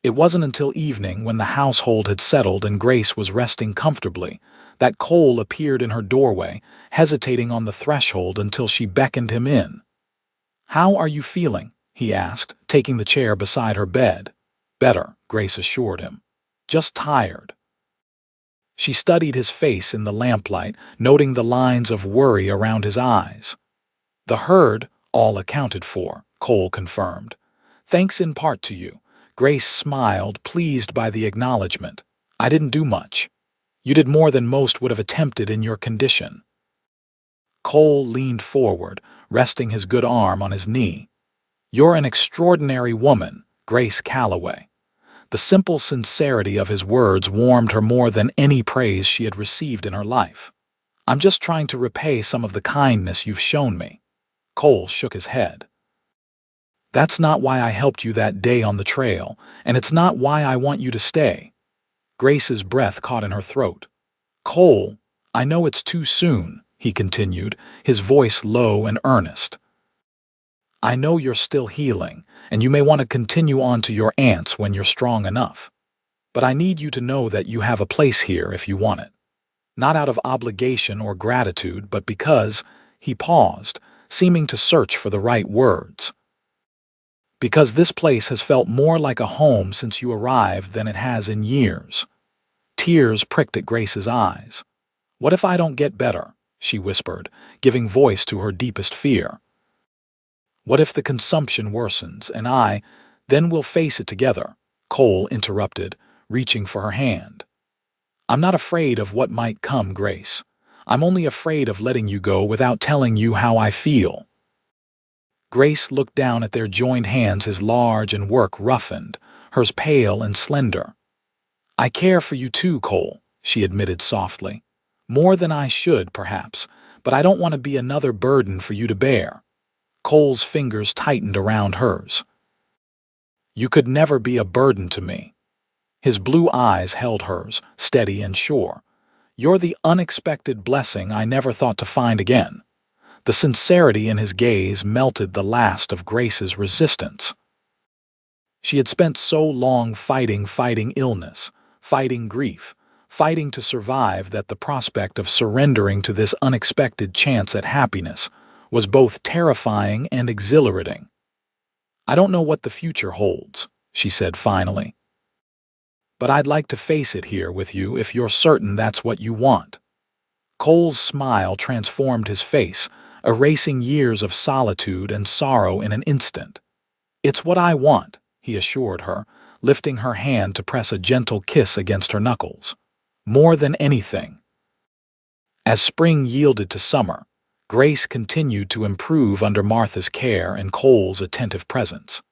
It wasn't until evening, when the household had settled and Grace was resting comfortably, that Cole appeared in her doorway, hesitating on the threshold until she beckoned him in. "How are you feeling?" he asked, taking the chair beside her bed. "Better," Grace assured him. "Just tired." She studied his face in the lamplight, noting the lines of worry around his eyes. "The herd, all accounted for," Cole confirmed. "Thanks in part to you." Grace smiled, pleased by the acknowledgement. "I didn't do much. You did more than most would have attempted in your condition." Cole leaned forward, resting his good arm on his knee. "You're an extraordinary woman, Grace Calloway." The simple sincerity of his words warmed her more than any praise she had received in her life. "I'm just trying to repay some of the kindness you've shown me." Cole shook his head. "That's not why I helped you that day on the trail, and it's not why I want you to stay." Grace's breath caught in her throat. "Cole, I know it's too soon," he continued, his voice low and earnest. "I know you're still healing, and you may want to continue on to your aunt's when you're strong enough. But I need you to know that you have a place here if you want it. Not out of obligation or gratitude, but because—" he paused, seeming to search for the right words. "Because this place has felt more like a home since you arrived than it has in years." Tears pricked at Grace's eyes. "What if I don't get better?" she whispered, giving voice to her deepest fear. "What if the consumption worsens, and then we'll face it together," Cole interrupted, reaching for her hand. "I'm not afraid of what might come, Grace. I'm only afraid of letting you go without telling you how I feel." Grace looked down at their joined hands, his large and work-roughened, hers pale and slender. "I care for you too, Cole," she admitted softly. "More than I should, perhaps, but I don't want to be another burden for you to bear." Cole's fingers tightened around hers. "You could never be a burden to me." His blue eyes held hers, steady and sure. "You're the unexpected blessing I never thought to find again." The sincerity in his gaze melted the last of Grace's resistance. She had spent so long fighting illness, fighting grief, fighting to survive, that the prospect of surrendering to this unexpected chance at happiness was both terrifying and exhilarating. "I don't know what the future holds," she said finally. "But I'd like to face it here with you if you're certain that's what you want." Cole's smile transformed his face, erasing years of solitude and sorrow in an instant. "It's what I want," he assured her, lifting her hand to press a gentle kiss against her knuckles. "More than anything." As spring yielded to summer, Grace continued to improve under Martha's care and Cole's attentive presence.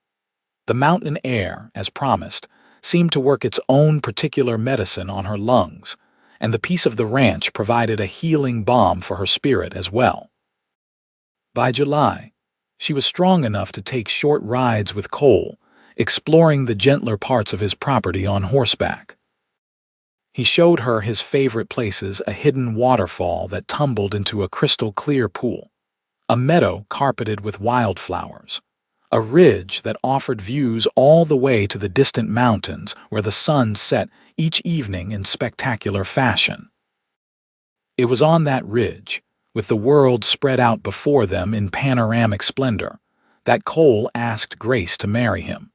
The mountain air, as promised, seemed to work its own particular medicine on her lungs, and the peace of the ranch provided a healing balm for her spirit as well. By July, She was strong enough to take short rides with Cole, exploring the gentler parts of his property on horseback. He showed her his favorite places, a hidden waterfall that tumbled into a crystal-clear pool, a meadow carpeted with wildflowers, a ridge that offered views all the way to the distant mountains where the sun set each evening in spectacular fashion. It was on that ridge, with the world spread out before them in panoramic splendor, that Cole asked Grace to marry him.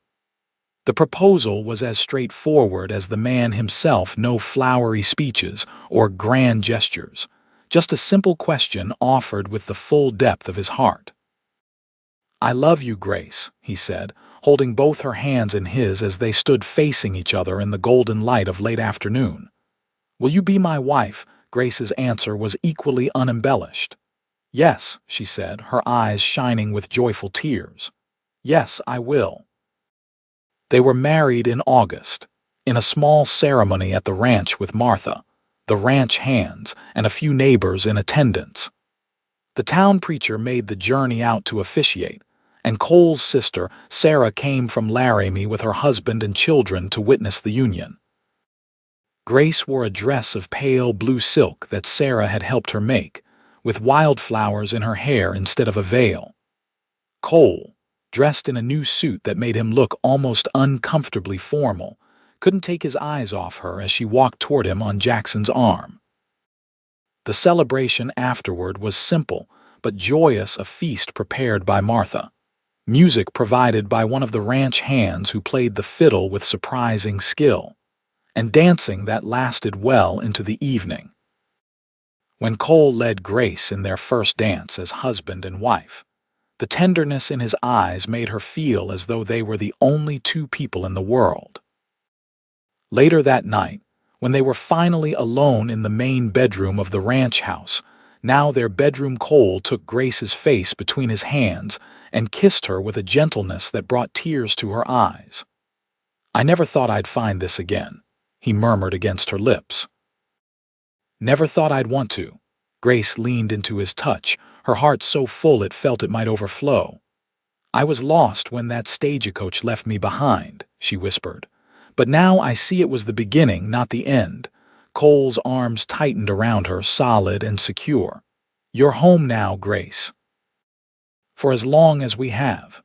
The proposal was as straightforward as the man himself, no flowery speeches or grand gestures, just a simple question offered with the full depth of his heart. "I love you, Grace," he said, holding both her hands in his as they stood facing each other in the golden light of late afternoon. "Will you be my wife?" Grace's answer was equally unembellished. "Yes," she said, her eyes shining with joyful tears. "Yes, I will." They were married in August, in a small ceremony at the ranch with Martha, the ranch hands, and a few neighbors in attendance. The town preacher made the journey out to officiate, and Cole's sister, Sarah, came from Laramie with her husband and children to witness the union. Grace wore a dress of pale blue silk that Sarah had helped her make, with wildflowers in her hair instead of a veil. Cole, dressed in a new suit that made him look almost uncomfortably formal, couldn't take his eyes off her as she walked toward him on Jackson's arm. The celebration afterward was simple but joyous, a feast prepared by Martha, music provided by one of the ranch hands who played the fiddle with surprising skill, and dancing that lasted well into the evening. When Cole led Grace in their first dance as husband and wife, the tenderness in his eyes made her feel as though they were the only two people in the world. Later that night, when they were finally alone in the main bedroom of the ranch house, now their bedroom, Cole took Grace's face between his hands and kissed her with a gentleness that brought tears to her eyes. "I never thought I'd find this again," he murmured against her lips. "Never thought I'd want to." Grace leaned into his touch, her heart so full it felt it might overflow. "I was lost when that stagecoach left me behind," she whispered. "But now I see it was the beginning, not the end." Cole's arms tightened around her, solid and secure. "You're home now, Grace. For as long as we have.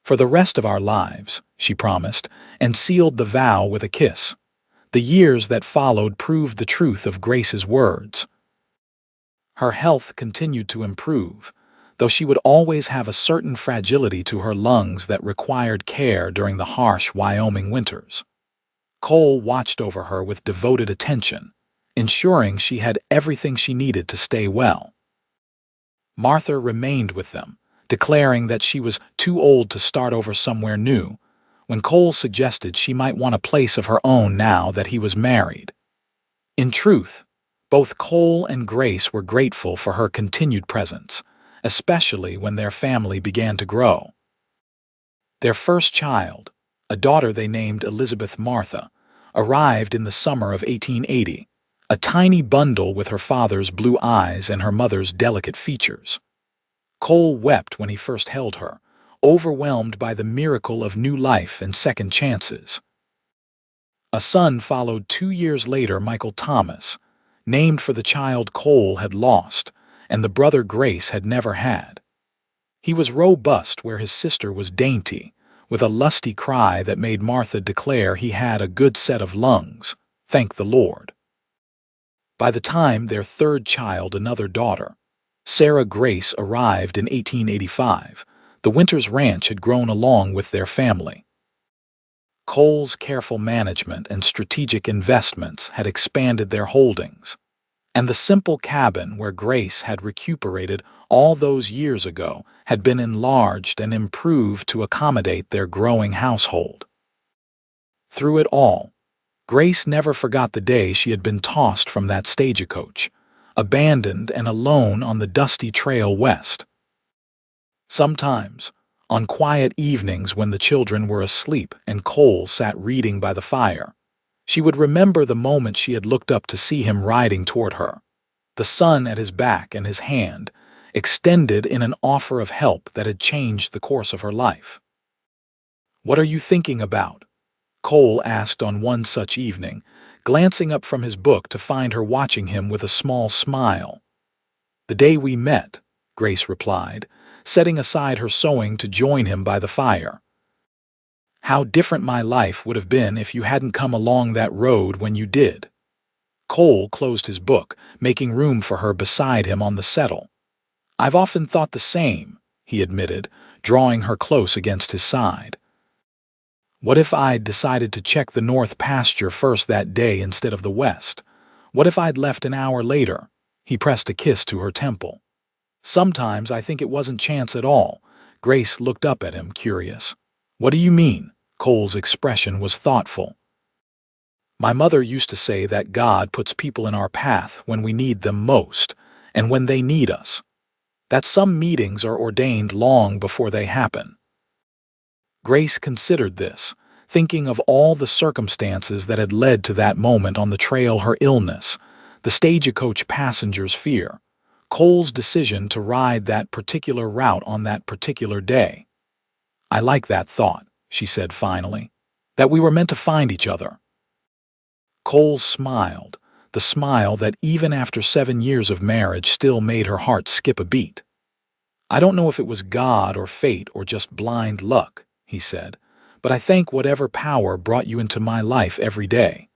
For the rest of our lives," she promised, and sealed the vow with a kiss. The years that followed proved the truth of Grace's words. Her health continued to improve, though she would always have a certain fragility to her lungs that required care during the harsh Wyoming winters. Cole watched over her with devoted attention, ensuring she had everything she needed to stay well. Martha remained with them, declaring that she was too old to start over somewhere new, when Cole suggested she might want a place of her own now that he was married. In truth, both Cole and Grace were grateful for her continued presence, especially when their family began to grow. Their first child, a daughter they named Elizabeth Martha, arrived in the summer of 1880, a tiny bundle with her father's blue eyes and her mother's delicate features. Cole wept when he first held her, overwhelmed by the miracle of new life and second chances. A son followed 2 years later, Michael Thomas, named for the child Cole had lost and the brother Grace had never had. He was robust where his sister was dainty, with a lusty cry that made Martha declare he had a good set of lungs, thank the Lord. By the time their third child, another daughter, Sarah Grace, arrived in 1885, the Winters Ranch had grown along with their family. Cole's careful management and strategic investments had expanded their holdings, and the simple cabin where Grace had recuperated all those years ago had been enlarged and improved to accommodate their growing household. Through it all, Grace never forgot the day she had been tossed from that stagecoach, abandoned and alone on the dusty trail west. Sometimes, on quiet evenings when the children were asleep and Cole sat reading by the fire, she would remember the moment she had looked up to see him riding toward her, the sun at his back and his hand, extended in an offer of help that had changed the course of her life. "What are you thinking about?" Cole asked on one such evening, glancing up from his book to find her watching him with a small smile. "The day we met," Grace replied, setting aside her sewing to join him by the fire. "How different my life would have been if you hadn't come along that road when you did." Cole closed his book, making room for her beside him on the settle. "I've often thought the same," he admitted, drawing her close against his side. "What if I'd decided to check the north pasture first that day instead of the west? What if I'd left an hour later?" He pressed a kiss to her temple. "Sometimes I think it wasn't chance at all." Grace looked up at him, curious. "What do you mean?" Cole's expression was thoughtful. "My mother used to say that God puts people in our path when we need them most, and when they need us. That some meetings are ordained long before they happen." Grace considered this, thinking of all the circumstances that had led to that moment on the trail: her illness, the stagecoach passenger's fear, Cole's decision to ride that particular route on that particular day. "I like that thought," she said finally, "that we were meant to find each other." Cole smiled, the smile that even after 7 years of marriage still made her heart skip a beat. "I don't know if it was God or fate or just blind luck," he said, "but I thank whatever power brought you into my life every day."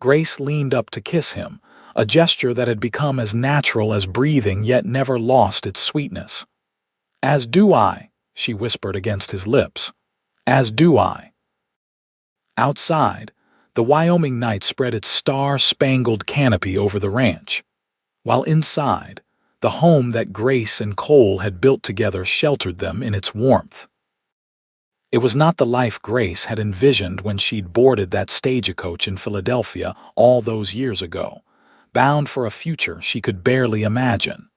Grace leaned up to kiss him, a gesture that had become as natural as breathing yet never lost its sweetness. "As do I," she whispered against his lips. "As do I." Outside, the Wyoming night spread its star-spangled canopy over the ranch, while inside, the home that Grace and Cole had built together sheltered them in its warmth. It was not the life Grace had envisioned when she'd boarded that stagecoach in Philadelphia all those years ago, bound for a future she could barely imagine.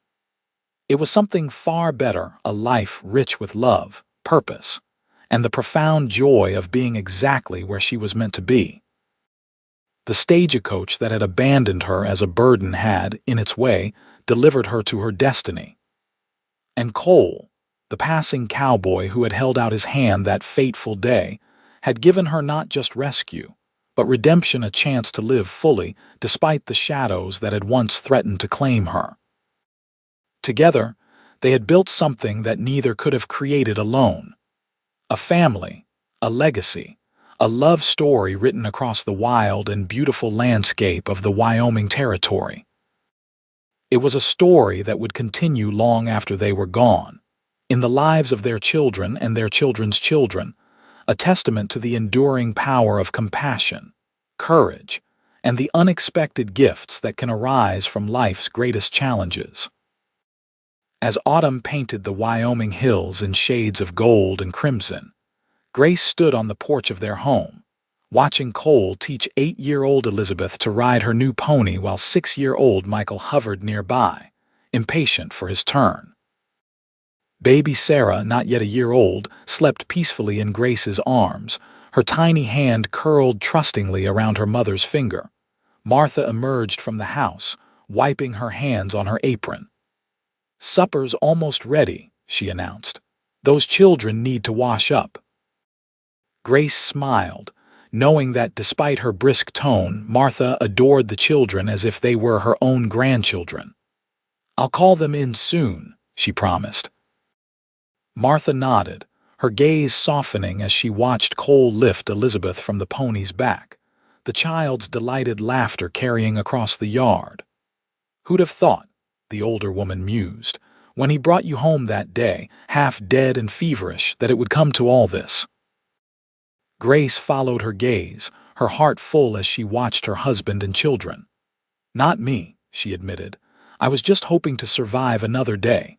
It was something far better: a life rich with love, purpose, and the profound joy of being exactly where she was meant to be. The stagecoach that had abandoned her as a burden had, in its way, delivered her to her destiny. And Cole, the passing cowboy who had held out his hand that fateful day, had given her not just rescue, but redemption, a chance to live fully despite the shadows that had once threatened to claim her. Together, they had built something that neither could have created alone: a family, a legacy, a love story written across the wild and beautiful landscape of the Wyoming Territory. It was a story that would continue long after they were gone, in the lives of their children and their children's children, a testament to the enduring power of compassion, courage, and the unexpected gifts that can arise from life's greatest challenges. As autumn painted the Wyoming hills in shades of gold and crimson, Grace stood on the porch of their home, watching Cole teach 8-year-old Elizabeth to ride her new pony while 6-year-old Michael hovered nearby, impatient for his turn. Baby Sarah, not yet a year old, slept peacefully in Grace's arms, her tiny hand curled trustingly around her mother's finger. Martha emerged from the house, wiping her hands on her apron. "Supper's almost ready," she announced. "Those children need to wash up." Grace smiled, knowing that despite her brisk tone, Martha adored the children as if they were her own grandchildren. "I'll call them in soon," she promised. Martha nodded, her gaze softening as she watched Cole lift Elizabeth from the pony's back, the child's delighted laughter carrying across the yard. "Who'd have thought," the older woman mused, "when he brought you home that day, half dead and feverish, that it would come to all this?" Grace followed her gaze, her heart full as she watched her husband and children. "Not me," she admitted. "I was just hoping to survive another day."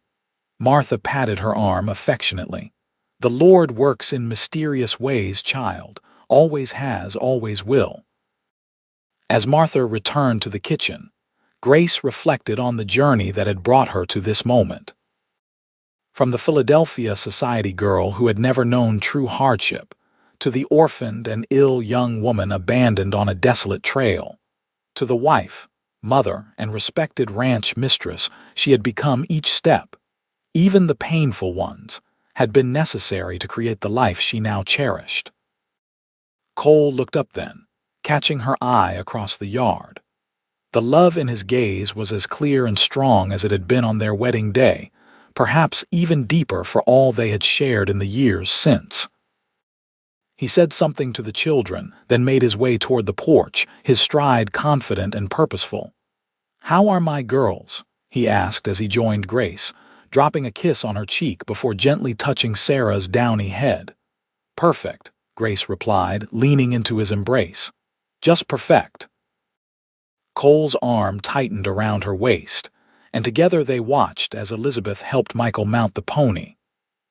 Martha patted her arm affectionately. "The Lord works in mysterious ways, child. Always has, always will." As Martha returned to the kitchen, Grace reflected on the journey that had brought her to this moment. From the Philadelphia society girl who had never known true hardship, to the orphaned and ill young woman abandoned on a desolate trail, to the wife, mother, and respected ranch mistress she had become each step, even the painful ones, had been necessary to create the life she now cherished. Cole looked up then, catching her eye across the yard. The love in his gaze was as clear and strong as it had been on their wedding day, perhaps even deeper for all they had shared in the years since. He said something to the children, then made his way toward the porch, his stride confident and purposeful. "How are my girls?" he asked as he joined Grace, dropping a kiss on her cheek before gently touching Sarah's downy head. "Perfect," Grace replied, leaning into his embrace. "Just perfect." Cole's arm tightened around her waist, and together they watched as Elizabeth helped Michael mount the pony.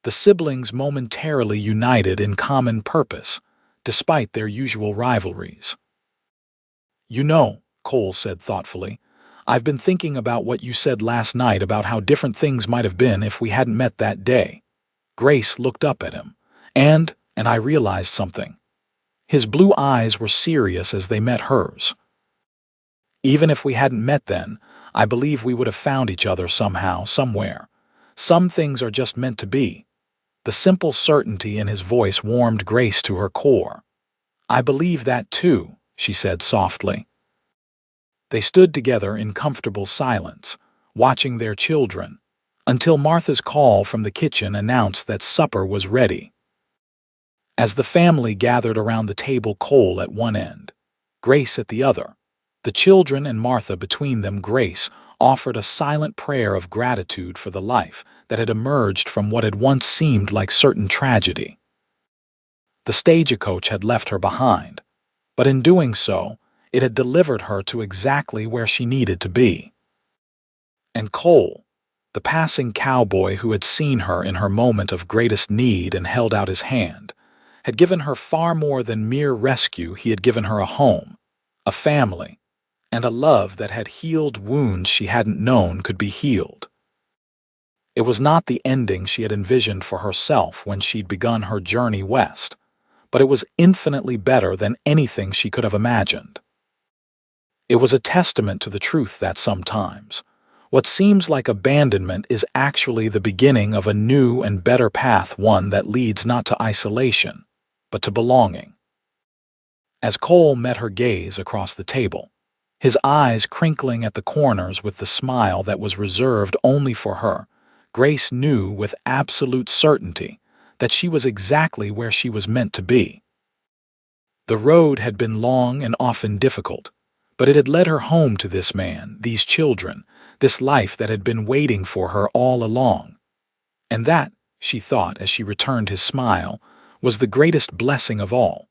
The siblings momentarily united in common purpose, despite their usual rivalries. "You know," Cole said thoughtfully, "I've been thinking about what you said last night about how different things might have been if we hadn't met that day." Grace looked up at him, and I realized something. His blue eyes were serious as they met hers. "Even if we hadn't met then, I believe we would have found each other somehow, somewhere. Some things are just meant to be." The simple certainty in his voice warmed Grace to her core. "I believe that too," she said softly. They stood together in comfortable silence, watching their children, until Martha's call from the kitchen announced that supper was ready. As the family gathered around the table, Cole at one end, Grace at the other, the children and Martha between them, Grace offered a silent prayer of gratitude for the life that had emerged from what had once seemed like certain tragedy. The stagecoach had left her behind, but in doing so, it had delivered her to exactly where she needed to be. And Cole, the passing cowboy who had seen her in her moment of greatest need and held out his hand, had given her far more than mere rescue. He had given her a home, a family, and a love that had healed wounds she hadn't known could be healed. It was not the ending she had envisioned for herself when she'd begun her journey west, but it was infinitely better than anything she could have imagined. It was a testament to the truth that sometimes, what seems like abandonment is actually the beginning of a new and better path, one that leads not to isolation, but to belonging. As Cole met her gaze across the table, his eyes crinkling at the corners with the smile that was reserved only for her, Grace knew with absolute certainty that she was exactly where she was meant to be. The road had been long and often difficult, but it had led her home to this man, these children, this life that had been waiting for her all along. And that, she thought as she returned his smile, was the greatest blessing of all.